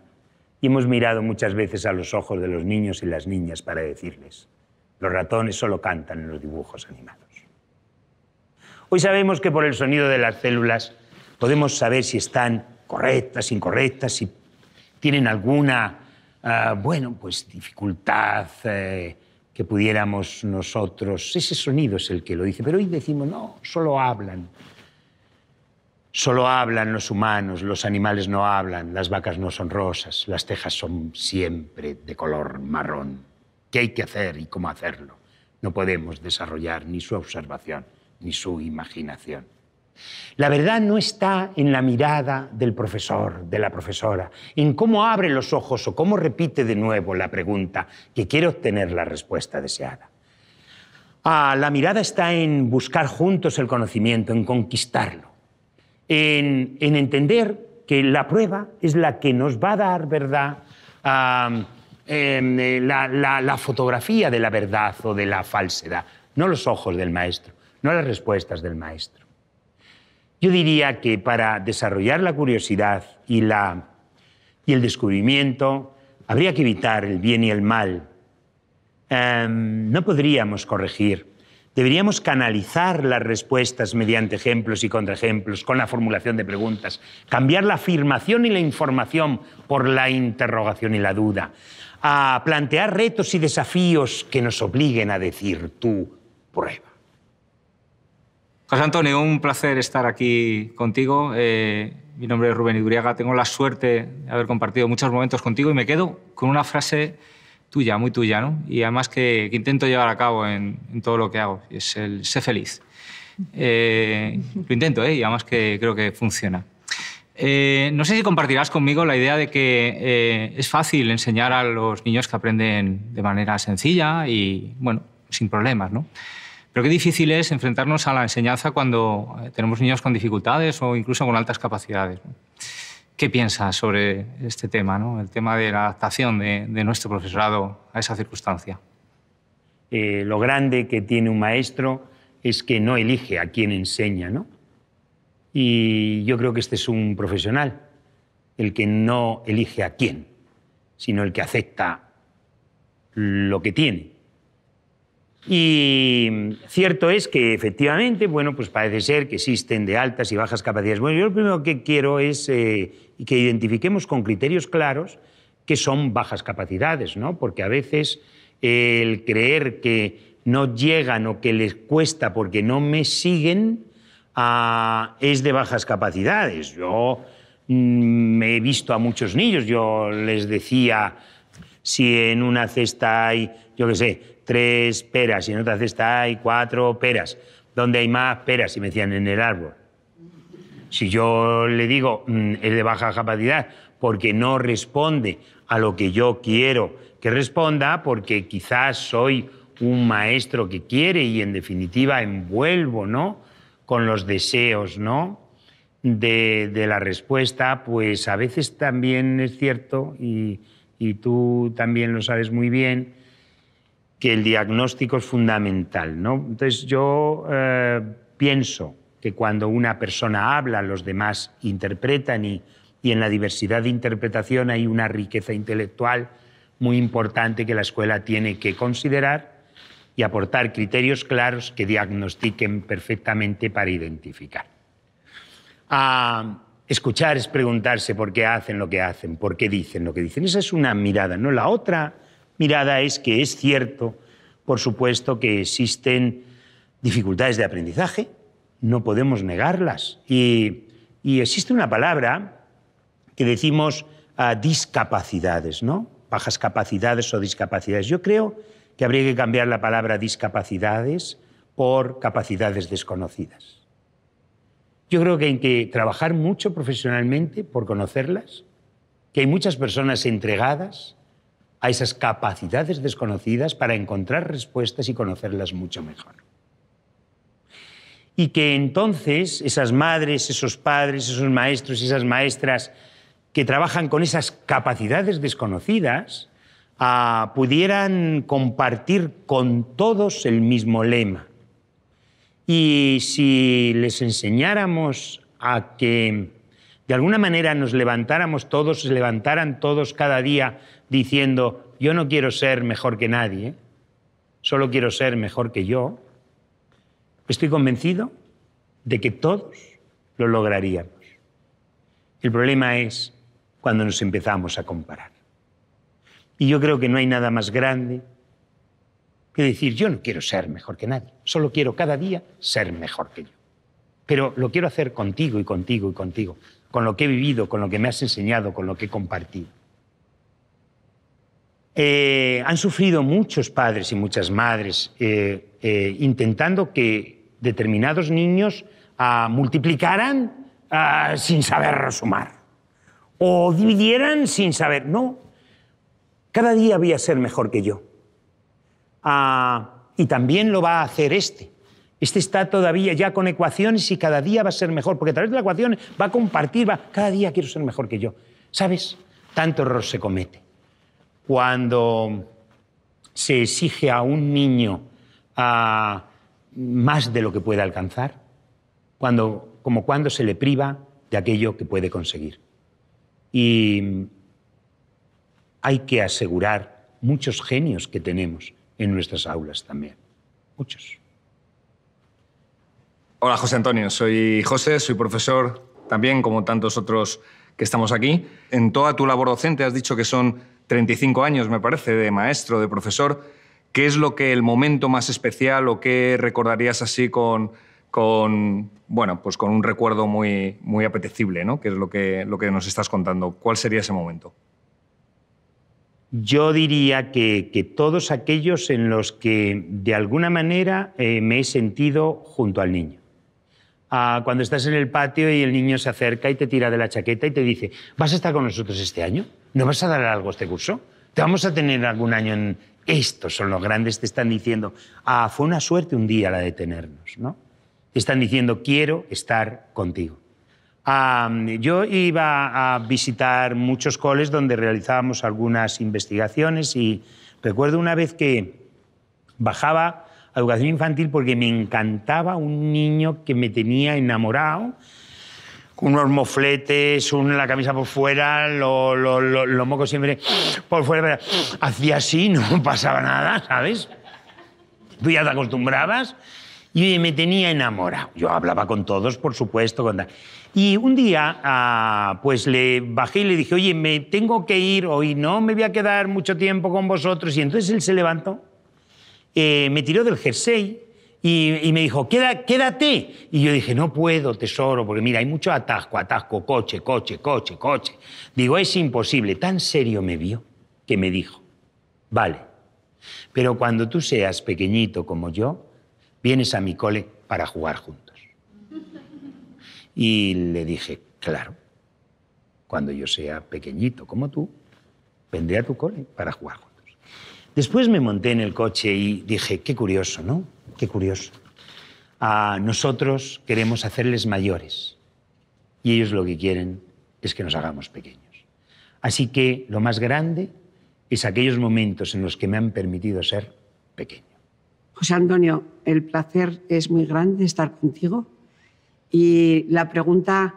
y hemos mirado muchas veces a los ojos de los niños y las niñas para decirles, los ratones solo cantan en los dibujos animados. Hoy sabemos que por el sonido de las células podemos saber si están correctas, incorrectas, si tienen alguna, dificultad que pudiéramos nosotros. Ese sonido es el que lo dice, pero hoy decimos, no, solo hablan. Solo hablan los humanos, los animales no hablan, las vacas no son rosas, las tejas son siempre de color marrón. ¿Qué hay que hacer y cómo hacerlo? No podemos desarrollar ni su observación ni su imaginación. La verdad no está en la mirada del profesor, de la profesora, en cómo abre los ojos o cómo repite de nuevo la pregunta que quiere obtener la respuesta deseada. La mirada está en buscar juntos el conocimiento, en conquistarlo, en entender que la prueba es la que nos va a dar verdad, la fotografía de la verdad o de la falsedad, no los ojos del maestro, no las respuestas del maestro. Yo diría que para desarrollar la curiosidad y el descubrimiento habría que evitar el bien y el mal. No podríamos corregir. Deberíamos canalizar las respuestas mediante ejemplos y contraejemplos, con la formulación de preguntas, cambiar la afirmación y la información por la interrogación y la duda, a plantear retos y desafíos que nos obliguen a decir tú prueba. José Antonio, un placer estar aquí contigo. Mi nombre es Rubén Iduriaga. Tengo la suerte de haber compartido muchos momentos contigo y me quedo con una frase tuya, muy tuya, ¿no? Y además que intento llevar a cabo en todo lo que hago. Es el sé feliz. Lo intento, y además que creo que funciona. No sé si compartirás conmigo la idea de que es fácil enseñar a los niños que aprenden de manera sencilla y, bueno, sin problemas, ¿no? Pero qué difícil es enfrentarnos a la enseñanza cuando tenemos niños con dificultades o incluso con altas capacidades, ¿no? ¿Qué piensas sobre este tema, ¿no? El tema de la adaptación de nuestro profesorado a esa circunstancia? Lo grande que tiene un maestro es que no elige a quién enseña, ¿no? Y yo creo que este es un profesional, el que no elige a quién, sino el que acepta lo que tiene. Y cierto es que efectivamente, bueno, pues parece ser que existen de altas y bajas capacidades. Bueno, yo lo primero que quiero es que identifiquemos con criterios claros qué son bajas capacidades, ¿no? Porque a veces el creer que no llegan o que les cuesta porque no me siguen es de bajas capacidades. Yo me he visto a muchos niños, yo les decía, si en una cesta hay, yo qué sé, 3 peras y en otra cesta hay 4 peras, ¿dónde hay más peras? Y me decían, en el árbol. Si yo le digo, es de baja capacidad porque no responde a lo que yo quiero que responda, porque quizás soy un maestro que quiere y en definitiva envuelvo, ¿no?, con los deseos, ¿no?, de la respuesta, pues a veces también es cierto, y tú también lo sabes muy bien, que el diagnóstico es fundamental, ¿no? Entonces yo pienso que cuando una persona habla, los demás interpretan y en la diversidad de interpretación hay una riqueza intelectual muy importante que la escuela tiene que considerar y aportar criterios claros que diagnostiquen perfectamente para identificar. Escuchar es preguntarse por qué hacen lo que hacen, por qué dicen lo que dicen. Esa es una mirada, ¿no? La otra mirada es que es cierto, por supuesto, que existen dificultades de aprendizaje, no podemos negarlas. Y existe una palabra que decimos discapacidades, ¿no? Bajas capacidades o discapacidades. Yo creo que habría que cambiar la palabra discapacidades por capacidades desconocidas. Yo creo que hay que trabajar mucho profesionalmente por conocerlas, que hay muchas personas entregadas a esas capacidades desconocidas para encontrar respuestas y conocerlas mucho mejor. Y que entonces esas madres, esos padres, esos maestros y esas maestras que trabajan con esas capacidades desconocidas pudieran compartir con todos el mismo lema. Y si les enseñáramos a que de alguna manera nos levantáramos todos, se levantaran todos cada día diciendo, yo no quiero ser mejor que nadie, solo quiero ser mejor que yo, estoy convencido de que todos lo lograríamos. El problema es cuando nos empezamos a comparar. Y yo creo que no hay nada más grande que decir, yo no quiero ser mejor que nadie, solo quiero cada día ser mejor que yo. Pero lo quiero hacer contigo y contigo y contigo, con lo que he vivido, con lo que me has enseñado, con lo que he compartido. Han sufrido muchos padres y muchas madres intentando que determinados niños multiplicaran sin saber sumar o dividieran sin saber. No, cada día voy a ser mejor que yo. Y también lo va a hacer este. Este está todavía ya con ecuaciones y cada día va a ser mejor, porque a través de la ecuación va a compartir, cada día quiero ser mejor que yo. ¿Sabes? Tanto error se comete. Cuando se exige a un niño más de lo que puede alcanzar, como cuando se le priva de aquello que puede conseguir. Y hay que asegurar muchos genios que tenemos en nuestras aulas también. Muchos. Hola, José Antonio. Soy José, soy profesor también, como tantos otros que estamos aquí. En toda tu labor docente has dicho que son 35 años, me parece, de maestro, de profesor. ¿Qué es el momento más especial o qué recordarías así con un recuerdo muy, muy apetecible, ¿no? Que es lo que nos estás contando. ¿Cuál sería ese momento? Yo diría que todos aquellos en los que de alguna manera me he sentido junto al niño. Cuando estás en el patio y el niño se acerca y te tira de la chaqueta y te dice, ¿vas a estar con nosotros este año? ¿No vas a dar algo este curso? ¿Te vamos a tener algún año en...? Estos son los grandes, te están diciendo, fue una suerte un día la de tenernos, ¿no? Te están diciendo, quiero estar contigo. Yo iba a visitar muchos coles donde realizábamos algunas investigaciones y recuerdo una vez que bajaba a educación infantil porque me encantaba un niño que me tenía enamorado con unos mofletes, la camisa por fuera, los mocos siempre por fuera. Hacía así, no pasaba nada, ¿sabes? Tú ya te acostumbrabas y me tenía enamorado. Yo hablaba con todos, por supuesto. Y un día, pues le bajé y le dije, oye, me tengo que ir hoy, no me voy a quedar mucho tiempo con vosotros. Y entonces él se levantó, me tiró del jersey y me dijo, quédate. Y yo dije, no puedo, tesoro, porque mira, hay mucho atasco, coche. Digo, es imposible. Tan serio me vio que me dijo, vale, pero cuando tú seas pequeñito como yo, vienes a mi cole para jugar juntos. Y le dije, claro, cuando yo sea pequeñito como tú, vendré a tu cole para jugar juntos. Después me monté en el coche y dije, qué curioso, ¿no? Qué curioso. Nosotros queremos hacerles mayores y ellos lo que quieren es que nos hagamos pequeños. Así que lo más grande es aquellos momentos en los que me han permitido ser pequeño. José Antonio, el placer es muy grande estar contigo y la pregunta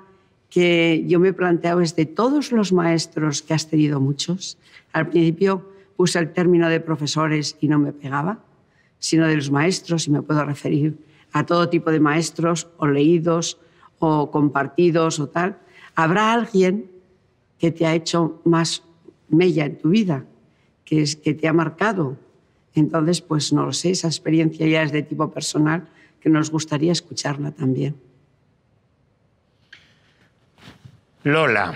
que yo me he planteado es de todos los maestros que has tenido muchos. Al principio puse el término de profesores y no me pegaba, sino de los maestros, y me puedo referir a todo tipo de maestros o leídos o compartidos o tal. ¿Habrá alguien que te ha hecho más mella en tu vida, que te ha marcado? Entonces, pues no lo sé, esa experiencia ya es de tipo personal, que nos gustaría escucharla también. Lola,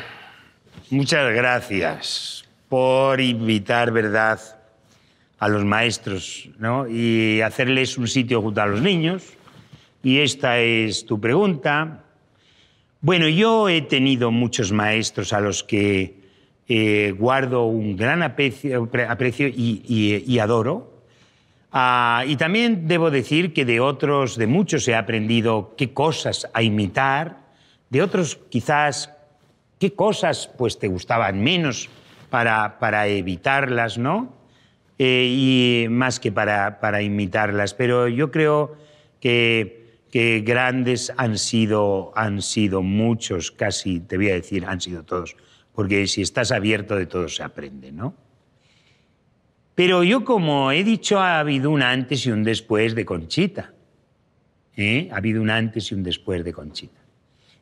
muchas gracias por invitar, ¿verdad?, a los maestros, ¿no?, y hacerles un sitio junto a los niños. Y esta es tu pregunta. Bueno, yo he tenido muchos maestros a los que guardo un gran aprecio y adoro. Y también debo decir que de muchos he aprendido qué cosas a imitar, de otros quizás qué cosas pues te gustaban menos para evitarlas, ¿no? Y más que para imitarlas. Pero yo creo que grandes han sido muchos, casi te voy a decir, han sido todos, porque si estás abierto de todo se aprende, ¿no? Pero yo, como he dicho, ha habido un antes y un después de Conchita. Ha habido un antes y un después de Conchita.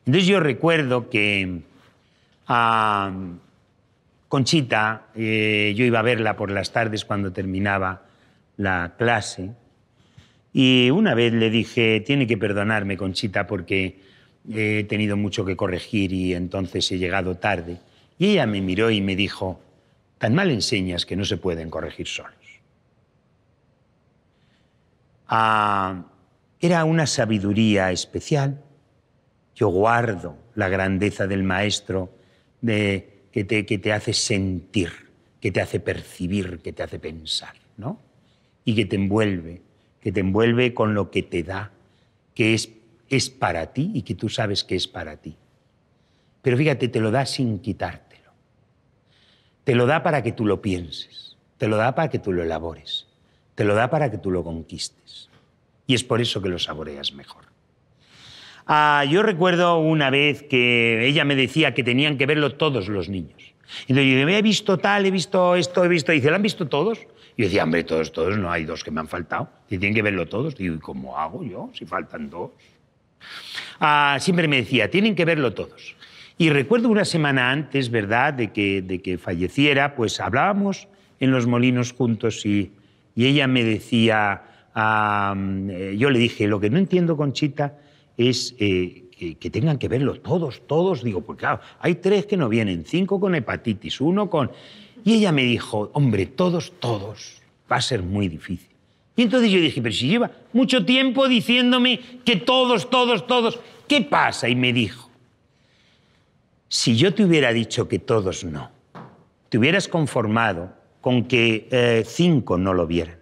Entonces yo recuerdo que Conchita, yo iba a verla por las tardes cuando terminaba la clase, y una vez le dije, tiene que perdonarme, Conchita, porque he tenido mucho que corregir y entonces he llegado tarde. Y ella me miró y me dijo, tan mal enseñas que no se pueden corregir solos. Era una sabiduría especial. Yo guardo la grandeza del maestro que te hace sentir, que te hace percibir, que te hace pensar, ¿no? Y que te envuelve con lo que te da, que es para ti y que tú sabes que es para ti. Pero fíjate, te lo da sin quitártelo. Te lo da para que tú lo pienses, te lo da para que tú lo elabores, te lo da para que tú lo conquistes. Y es por eso que lo saboreas mejor. Yo recuerdo una vez que ella me decía que tenían que verlo todos los niños. Entonces yo he visto tal, he visto esto, he visto... Y dice, ¿lo han visto todos? Y yo decía, hombre, todos, no, hay dos que me han faltado. Y tienen que verlo todos. Digo, ¿y cómo hago yo si faltan dos? Siempre me decía, tienen que verlo todos. Y recuerdo una semana antes, ¿verdad?, de que falleciera, pues hablábamos en Los Molinos juntos y ella me decía, yo le dije, lo que no entiendo, Conchita, es que tengan que verlo todos. Digo, pues claro, hay 3 que no vienen, 5 con hepatitis, 1 con... Y ella me dijo, hombre, todos, va a ser muy difícil. Y entonces yo dije, pero si lleva mucho tiempo diciéndome que todos, ¿qué pasa? Y me dijo, si yo te hubiera dicho que todos no, te hubieras conformado con que 5 no lo vieran.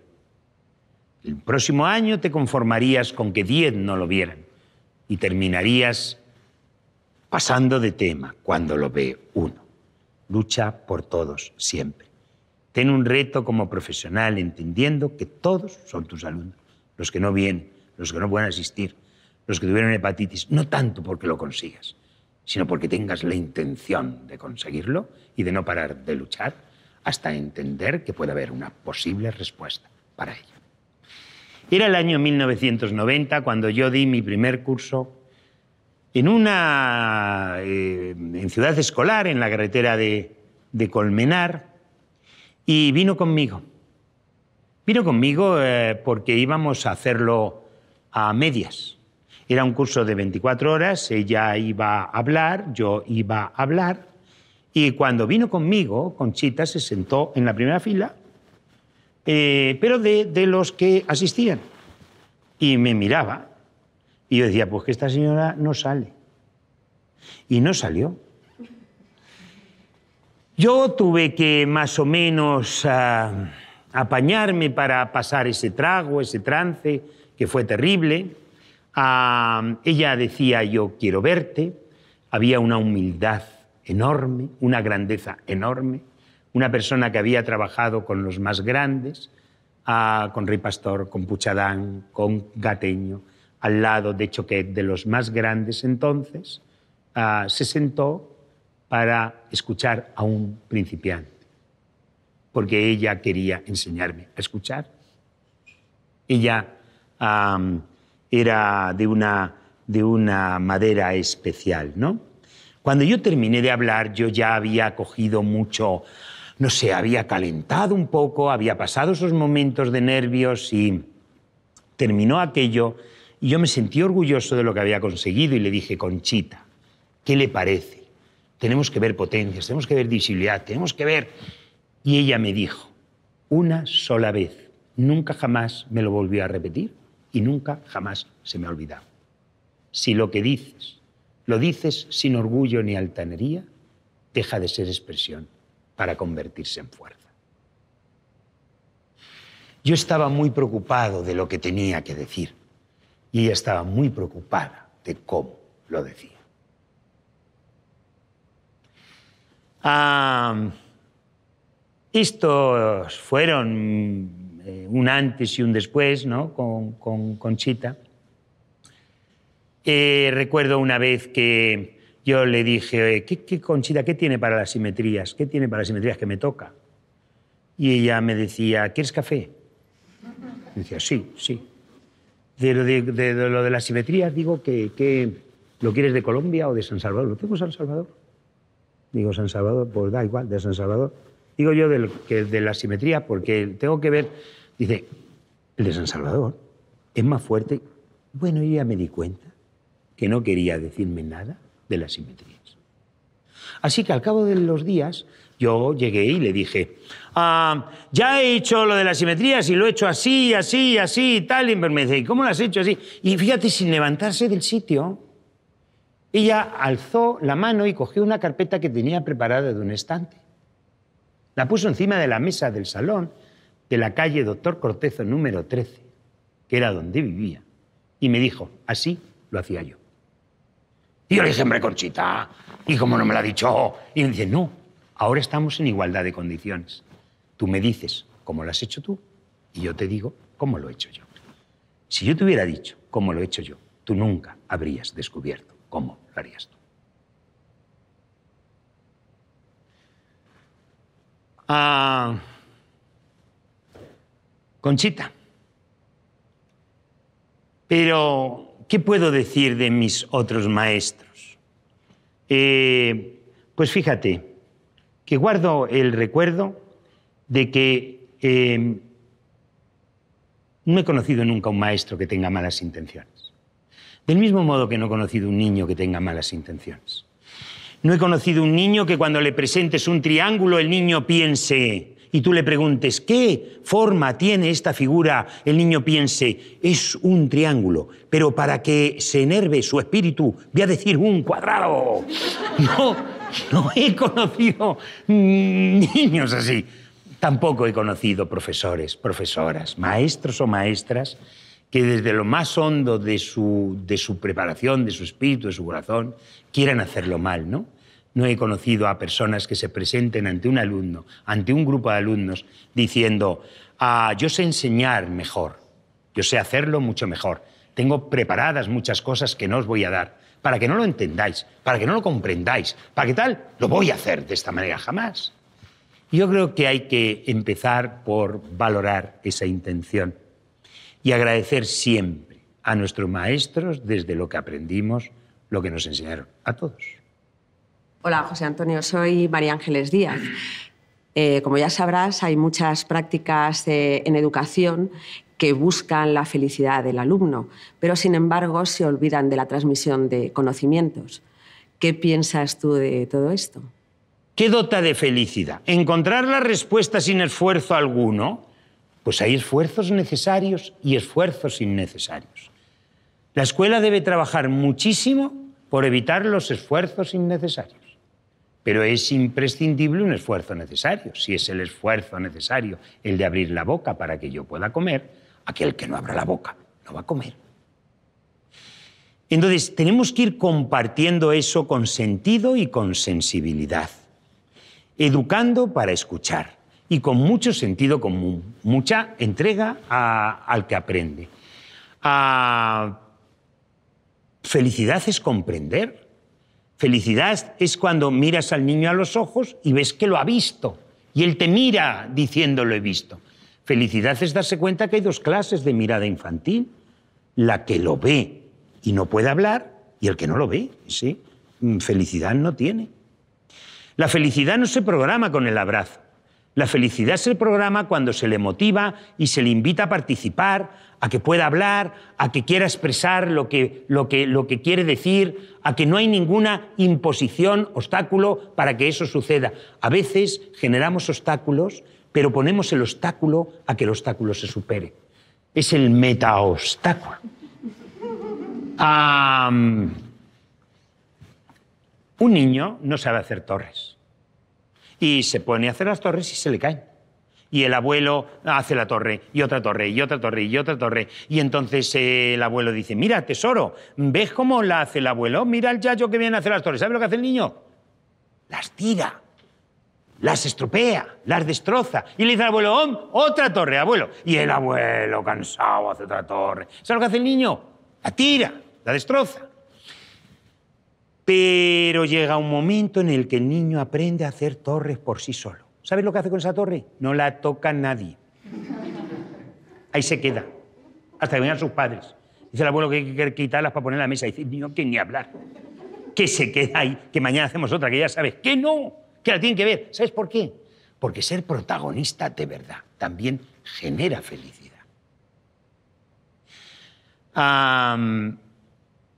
El próximo año te conformarías con que 10 no lo vieran y terminarías pasando de tema cuando lo ve uno. Lucha por todos siempre. Ten un reto como profesional entendiendo que todos son tus alumnos. Los que no vienen, los que no pueden asistir, los que tuvieron hepatitis, no tanto porque lo consigas, sino porque tengas la intención de conseguirlo y de no parar de luchar hasta entender que puede haber una posible respuesta para ello. Era el año 1990 cuando yo di mi primer curso en ciudad escolar, en la carretera de Colmenar, y vino conmigo. Vino conmigo porque íbamos a hacerlo a medias. Era un curso de 24 horas, ella iba a hablar, yo iba a hablar, y cuando vino conmigo, Conchita se sentó en la primera fila, pero de los que asistían, y me miraba, y yo decía, pues que esta señora no sale. Y no salió. Yo tuve que más o menos apañarme para pasar ese trago, ese trance, que fue terrible. Ella decía, yo quiero verte. Había una humildad enorme, una grandeza enorme. Una persona que había trabajado con los más grandes, con Rey Pastor, con Puigcerdà, con Gateño, al lado de Choquet, de los más grandes entonces, se sentó para escuchar a un principiante, porque ella quería enseñarme a escuchar. Ella era de una madera especial, ¿no? Cuando yo terminé de hablar, yo ya había cogido mucho, no sé, había calentado un poco, había pasado esos momentos de nervios y terminó aquello y yo me sentí orgulloso de lo que había conseguido y le dije, Conchita, ¿qué le parece? Tenemos que ver potencias, tenemos que ver visibilidad, tenemos que ver... Y ella me dijo, una sola vez, nunca jamás me lo volvió a repetir y nunca jamás se me ha olvidado. Si lo que dices, lo dices sin orgullo ni altanería, deja de ser expresión para convertirse en fuerza. Yo estaba muy preocupado de lo que tenía que decir y ella estaba muy preocupada de cómo lo decía. Estos fueron un antes y un después, ¿no? con Conchita. Recuerdo una vez que yo le dije, ¿qué Conchita, qué tiene para las simetrías? ¿Qué tiene para las simetrías que me toca? Y ella me decía, ¿quieres café? Y decía, sí, sí. De lo de las simetrías digo que ¿lo quieres de Colombia o de San Salvador? ¿Lo tengo en San Salvador? Digo, San Salvador, pues da igual, de San Salvador. Digo yo de la simetría porque tengo que ver... Dice, el de San Salvador es más fuerte. Bueno, yo ya me di cuenta que no quería decirme nada de las simetrías. Así que al cabo de los días yo llegué y le dije, ya he hecho lo de las simetrías y lo he hecho así, así, así y tal. Y me dice, ¿cómo lo has hecho así? Y fíjate, sin levantarse del sitio... Ella alzó la mano y cogió una carpeta que tenía preparada de un estante. La puso encima de la mesa del salón de la calle Doctor Cortezo número 13, que era donde vivía, y me dijo, así lo hacía yo. Y yo le dije, hombre, Conchita, ¿y cómo no me lo ha dicho? Y me dice, no, ahora estamos en igualdad de condiciones. Tú me dices cómo lo has hecho tú y yo te digo cómo lo he hecho yo. Si yo te hubiera dicho cómo lo he hecho yo, tú nunca habrías descubierto cómo lo harías tú. Conchita. Pero, ¿qué puedo decir de mis otros maestros? Pues fíjate, que guardo el recuerdo de que no he conocido nunca un maestro que tenga malas intenciones. Del mismo modo que no he conocido un niño que tenga malas intenciones. No he conocido un niño que cuando le presentes un triángulo el niño piense y tú le preguntes ¿qué forma tiene esta figura? El niño piense es un triángulo, pero para que se enerve su espíritu voy a decir un cuadrado. No he conocido niños así. Tampoco he conocido profesores, profesoras, maestros o maestras que desde lo más hondo de su preparación, de su espíritu, de su corazón, quieran hacerlo mal, ¿no? No he conocido a personas que se presenten ante un alumno, ante un grupo de alumnos, diciendo, yo sé enseñar mejor. Yo sé hacerlo mucho mejor. Tengo preparadas muchas cosas que no os voy a dar, para que no lo entendáis, para que no lo comprendáis, para que tal, lo voy a hacer de esta manera jamás. Yo creo que hay que empezar por valorar esa intención y agradecer siempre a nuestros maestros desde lo que aprendimos, lo que nos enseñaron a todos. Hola, José Antonio, soy María Ángeles Díaz. Como ya sabrás, hay muchas prácticas en educación que buscan la felicidad del alumno, pero sin embargo se olvidan de la transmisión de conocimientos. ¿Qué piensas tú de todo esto? ¿Qué dota de felicidad? ¿Encontrar la respuesta sin esfuerzo alguno? Pues hay esfuerzos necesarios y esfuerzos innecesarios. La escuela debe trabajar muchísimo por evitar los esfuerzos innecesarios. Pero es imprescindible un esfuerzo necesario. Si es el esfuerzo necesario el de abrir la boca para que yo pueda comer, aquel que no abra la boca no va a comer. Entonces, tenemos que ir compartiendo eso con sentido y con sensibilidad, educando para escuchar y con mucho sentido común, mucha entrega al que aprende. Felicidad es comprender. Felicidad es cuando miras al niño a los ojos y ves que lo ha visto y él te mira diciendo lo he visto. Felicidad es darse cuenta que hay dos clases de mirada infantil, la que lo ve y no puede hablar y el que no lo ve, ¿sí? Felicidad no tiene. La felicidad no se programa con el abrazo. La felicidad se programa cuando se le motiva y se le invita a participar, a que pueda hablar, a que quiera expresar lo que quiere decir, a que no hay ninguna imposición, obstáculo para que eso suceda. A veces generamos obstáculos, pero ponemos el obstáculo a que el obstáculo se supere. Es el metaobstáculo. Un niño no sabe hacer torres. Y se pone a hacer las torres y se le caen. Y el abuelo hace la torre, y otra torre, y otra torre, y otra torre. Y entonces el abuelo dice, mira, tesoro, ¿ves cómo la hace el abuelo? Mira el yayo que viene a hacer las torres. ¿Sabes lo que hace el niño? Las tira, las estropea, las destroza. Y le dice al abuelo, otra torre, abuelo. Y el abuelo, cansado, hace otra torre. ¿Sabes lo que hace el niño? La tira, la destroza. Pero llega un momento en el que el niño aprende a hacer torres por sí solo. ¿Sabes lo que hace con esa torre? No la toca nadie. Ahí se queda, hasta que vengan sus padres. Dice el abuelo que hay que quitarlas para poner en la mesa. Y dice, niño, que ni hablar. Que se queda ahí, que mañana hacemos otra, que ya sabes. Que no, que la tienen que ver. ¿Sabes por qué? Porque ser protagonista de verdad también genera felicidad.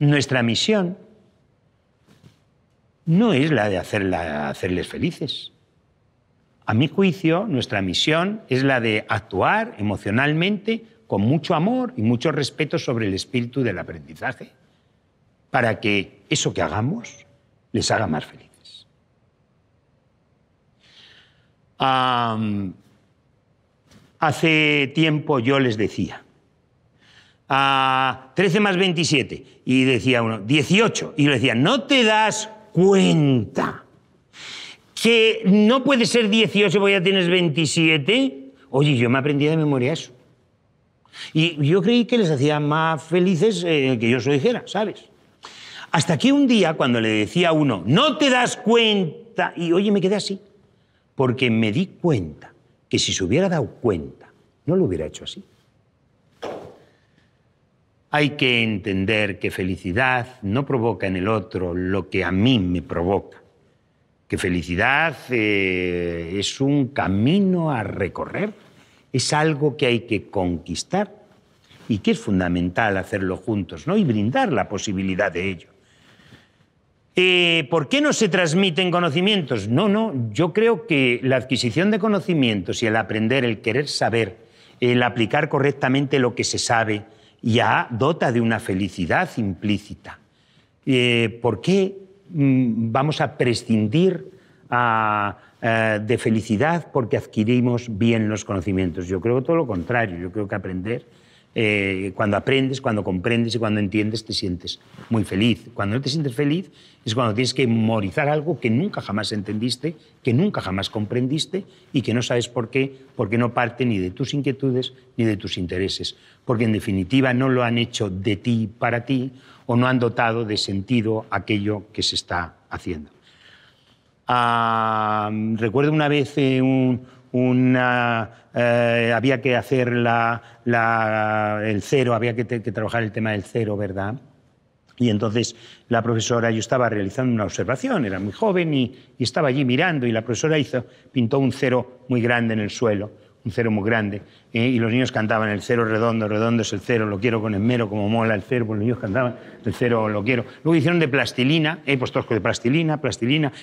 Nuestra misión no es la de hacerles felices. A mi juicio, nuestra misión es la de actuar emocionalmente con mucho amor y mucho respeto sobre el espíritu del aprendizaje, para que eso que hagamos les haga más felices. Hace tiempo yo les decía, 13 más 27, y decía uno, 18, y yo le decía, ¿no te das cuenta que no puede ser 18 porque ya tienes 27? Oye, yo me aprendí de memoria eso. Y yo creí que les hacía más felices que yo se lo dijera, ¿sabes? Hasta que un día, cuando le decía a uno, ¿no te das cuenta? Y oye, me quedé así, porque me di cuenta que si se hubiera dado cuenta, no lo hubiera hecho así. Hay que entender que felicidad no provoca en el otro lo que a mí me provoca. Que felicidad es un camino a recorrer, es algo que hay que conquistar y que es fundamental hacerlo juntos, ¿no? Y brindar la posibilidad de ello. ¿Por qué no se transmiten conocimientos? No, yo creo que la adquisición de conocimientos y el aprender, el querer saber, el aplicar correctamente lo que se sabe, ya dota de una felicidad implícita. ¿Por qué vamos a prescindir de felicidad porque adquirimos bien los conocimientos? Yo creo todo lo contrario. Yo creo que aprender Cuando aprendes, cuando comprendes y cuando entiendes, te sientes muy feliz. Cuando no te sientes feliz es cuando tienes que memorizar algo que nunca jamás entendiste, que nunca jamás comprendiste y que no sabes por qué, porque no parte ni de tus inquietudes ni de tus intereses. Porque en definitiva no lo han hecho de ti para ti o no han dotado de sentido aquello que se está haciendo. Recuerdo una vez había que hacer el cero, había que trabajar el tema del cero, ¿verdad? Y entonces la profesora, yo estaba realizando una observación, era muy joven y estaba allí mirando y la profesora pintó un cero muy grande en el suelo, un cero muy grande, y los niños cantaban el cero redondo, redondo es el cero, lo quiero con esmero, como mola el cero, pues los niños cantaban el cero, lo quiero. Luego hicieron de plastilina, pues tosco de plastilina,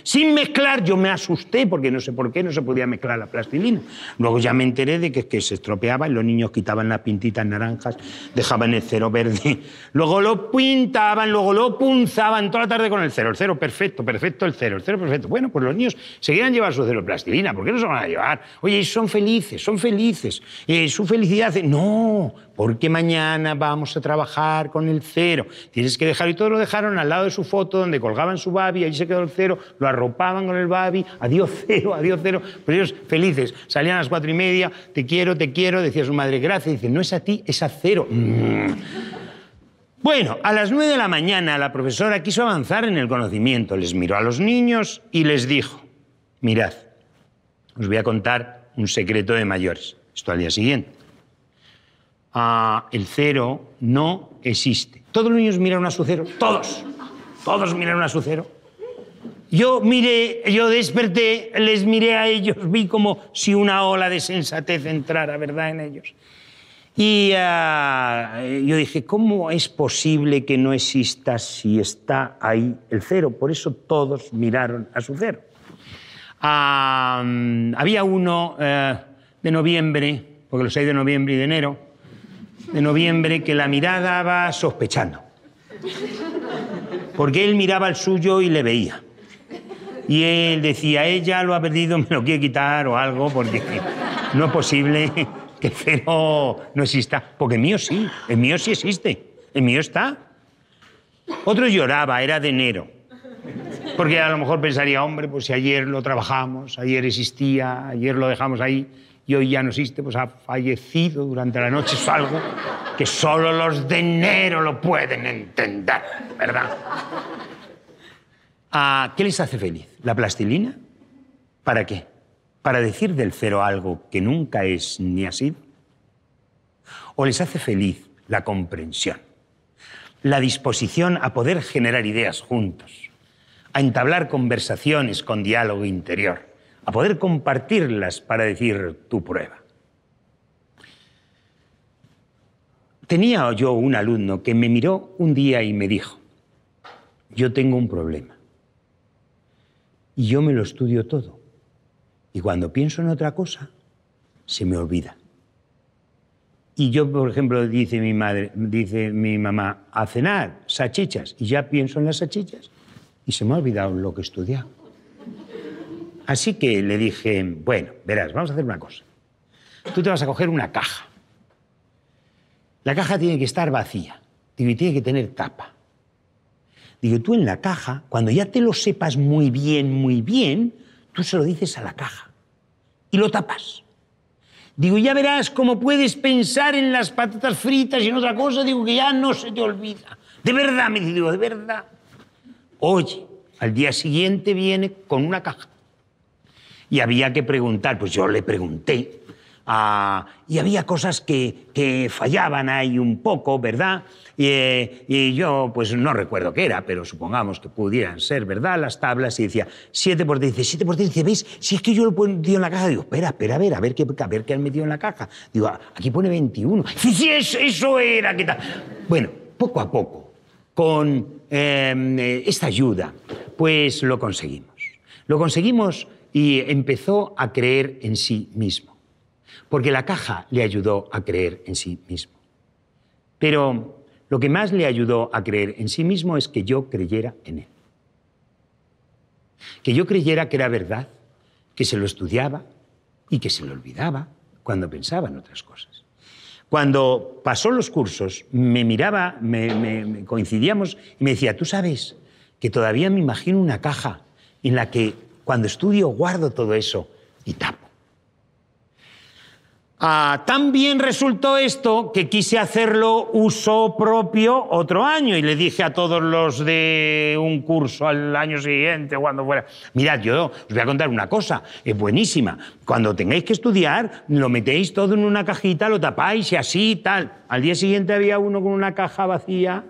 sin mezclar. Yo me asusté porque no sé por qué no se podía mezclar la plastilina. Luego ya me enteré de que se estropeaba y los niños quitaban las pintitas naranjas, dejaban el cero verde, luego lo pintaban, luego lo punzaban toda la tarde con el cero perfecto, el cero perfecto. Bueno, pues los niños se querían llevar su cero de plastilina, ¿por qué no se van a llevar? Oye, son felices. Su felicidad, no, porque mañana vamos a trabajar con el cero. Tienes que dejar, y todos lo dejaron al lado de su foto donde colgaban su babi, allí se quedó el cero, lo arropaban con el babi, adiós cero, pero ellos felices. Salían a las 4:30, te quiero, decía su madre, gracias, dice, no es a ti, es a cero. Bueno, a las 9 de la mañana la profesora quiso avanzar en el conocimiento, les miró a los niños y les dijo, mirad, os voy a contar un secreto de mayores. Esto al día siguiente. El cero no existe. Todos los niños miraron a su cero. Todos miraron a su cero. Yo desperté, les miré a ellos, vi como si una ola de sensatez entrara, ¿verdad?, en ellos. Y yo dije, ¿cómo es posible que no exista si está ahí el cero? Por eso todos miraron a su cero. Había uno de noviembre, porque los hay de noviembre y de enero, de noviembre, que la mirada va sospechando. Porque él miraba el suyo y le veía. Y él decía, ella lo ha perdido, me lo quiere quitar o algo, porque no es posible que el cero no exista. Porque el mío sí existe, el mío está. Otro lloraba, era de enero. Porque a lo mejor pensaría, hombre, pues si ayer lo trabajamos, ayer existía, ayer lo dejamos ahí y hoy ya no existe, pues ha fallecido durante la noche. Es algo que solo los de enero lo pueden entender, ¿verdad? ¿Qué les hace feliz? ¿La plastilina? ¿Para qué? ¿Para decir del cero algo que nunca es ni ha sido? ¿O les hace feliz la comprensión? La disposición a poder generar ideas juntos, a entablar conversaciones con diálogo interior, a poder compartirlas para decir tu prueba. Tenía yo un alumno que me miró un día y me dijo, yo tengo un problema y yo me lo estudio todo y cuando pienso en otra cosa se me olvida. Y yo, por ejemplo, dice mi mamá, a cenar, salchichas, y ya pienso en las salchichas y se me ha olvidado lo que he estudiado. Así que le dije, bueno, verás, vamos a hacer una cosa. Tú te vas a coger una caja. La caja tiene que estar vacía. Digo, y tiene que tener tapa. Digo, tú en la caja, cuando ya te lo sepas muy bien, tú se lo dices a la caja y lo tapas. Digo, ya verás cómo puedes pensar en las patatas fritas y en otra cosa. Digo, que ya no se te olvida. De verdad, me digo, de verdad. Oye, al día siguiente viene con una caja. Y había que preguntar, pues yo le pregunté, y había cosas que fallaban ahí un poco, ¿verdad? Y yo, pues no recuerdo qué era, pero supongamos que pudieran ser, ¿verdad?, las tablas, y decía 7 por 10, 7 por 10, dice, ¿veis? Si es que yo lo he metido en la caja, digo, espera, a ver qué han metido en la caja. Digo, aquí pone 21. Sí, eso era, ¿qué tal? Bueno, poco a poco, con esta ayuda, pues lo conseguimos. Lo conseguimos y empezó a creer en sí mismo, porque la caja le ayudó a creer en sí mismo. Pero lo que más le ayudó a creer en sí mismo es que yo creyera en él. Que yo creyera que era verdad, que se lo estudiaba y que se lo olvidaba cuando pensaba en otras cosas. Cuando pasó los cursos, me miraba, coincidíamos y me decía, tú sabes que todavía me imagino una caja en la que cuando estudio guardo todo eso y tapo. Tan bien resultó esto que quise hacerlo uso propio otro año y le dije a todos los de un curso al año siguiente, cuando fuera, mirad, yo os voy a contar una cosa, es buenísima. Cuando tengáis que estudiar, lo metéis todo en una cajita, lo tapáis y así, tal. Al día siguiente había uno con una caja vacía,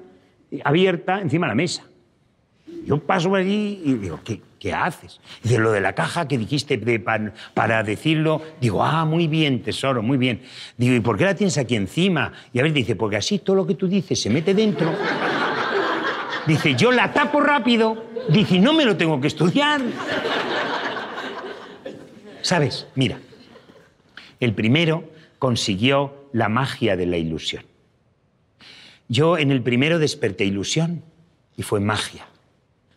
abierta, encima de la mesa. Yo paso por allí y digo, ¿qué haces? Dice, lo de la caja que dijiste para decirlo. Digo, muy bien, tesoro, muy bien. Digo, ¿y por qué la tienes aquí encima? Y a ver, dice, porque así todo lo que tú dices se mete dentro. Dice, yo la tapo rápido. Dice, no me lo tengo que estudiar. ¿Sabes? Mira, el primero consiguió la magia de la ilusión. Yo en el primero desperté ilusión y fue magia.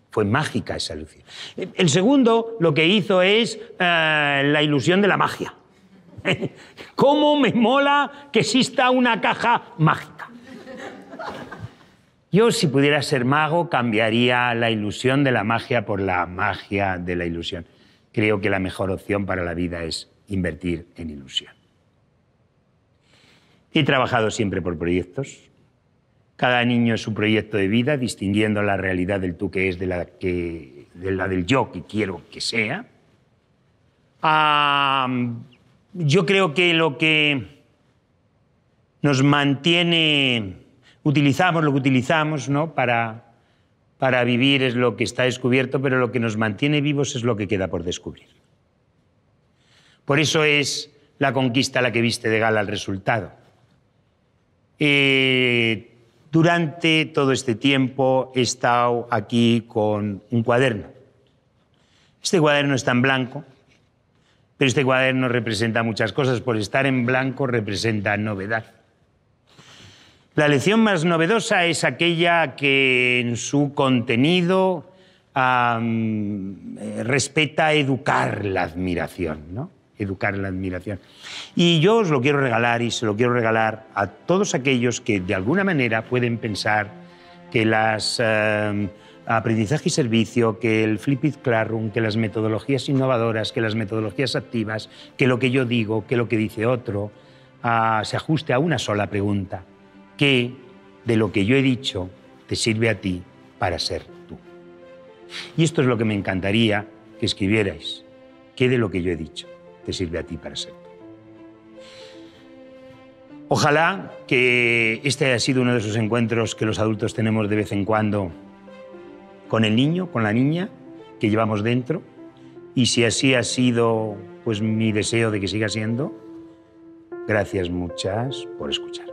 Fue mágica esa ilusión. El segundo lo que hizo es la ilusión de la magia. ¿Cómo me mola que exista una caja mágica? Yo, si pudiera ser mago, cambiaría la ilusión de la magia por la magia de la ilusión. Creo que la mejor opción para la vida es invertir en ilusión. He trabajado siempre por proyectos. Cada niño es su proyecto de vida, distinguiendo la realidad del tú que es de la del yo que quiero que sea. Yo creo que lo que nos mantiene, utilizamos lo que utilizamos, ¿no? para vivir es lo que está descubierto, pero lo que nos mantiene vivos es lo que queda por descubrir. Por eso es la conquista la que viste de gala el resultado. Durante todo este tiempo he estado aquí con un cuaderno. Este cuaderno está en blanco, pero este cuaderno representa muchas cosas. Por estar en blanco representa novedad. La lección más novedosa es aquella que en su contenido respeta educar la admiración, ¿no? Educar la admiración. Y yo os lo quiero regalar y se lo quiero regalar a todos aquellos que de alguna manera pueden pensar que las aprendizaje y servicio, que el Flipped Classroom, que las metodologías innovadoras, que las metodologías activas, que lo que yo digo, que lo que dice otro, se ajuste a una sola pregunta. ¿Qué de lo que yo he dicho te sirve a ti para ser tú? Y esto es lo que me encantaría que escribierais. ¿Qué de lo que yo he dicho te sirve a ti para ser tú? Ojalá que este haya sido uno de esos encuentros que los adultos tenemos de vez en cuando con el niño, con la niña que llevamos dentro, y si así ha sido, pues mi deseo de que siga siendo, gracias muchas por escuchar.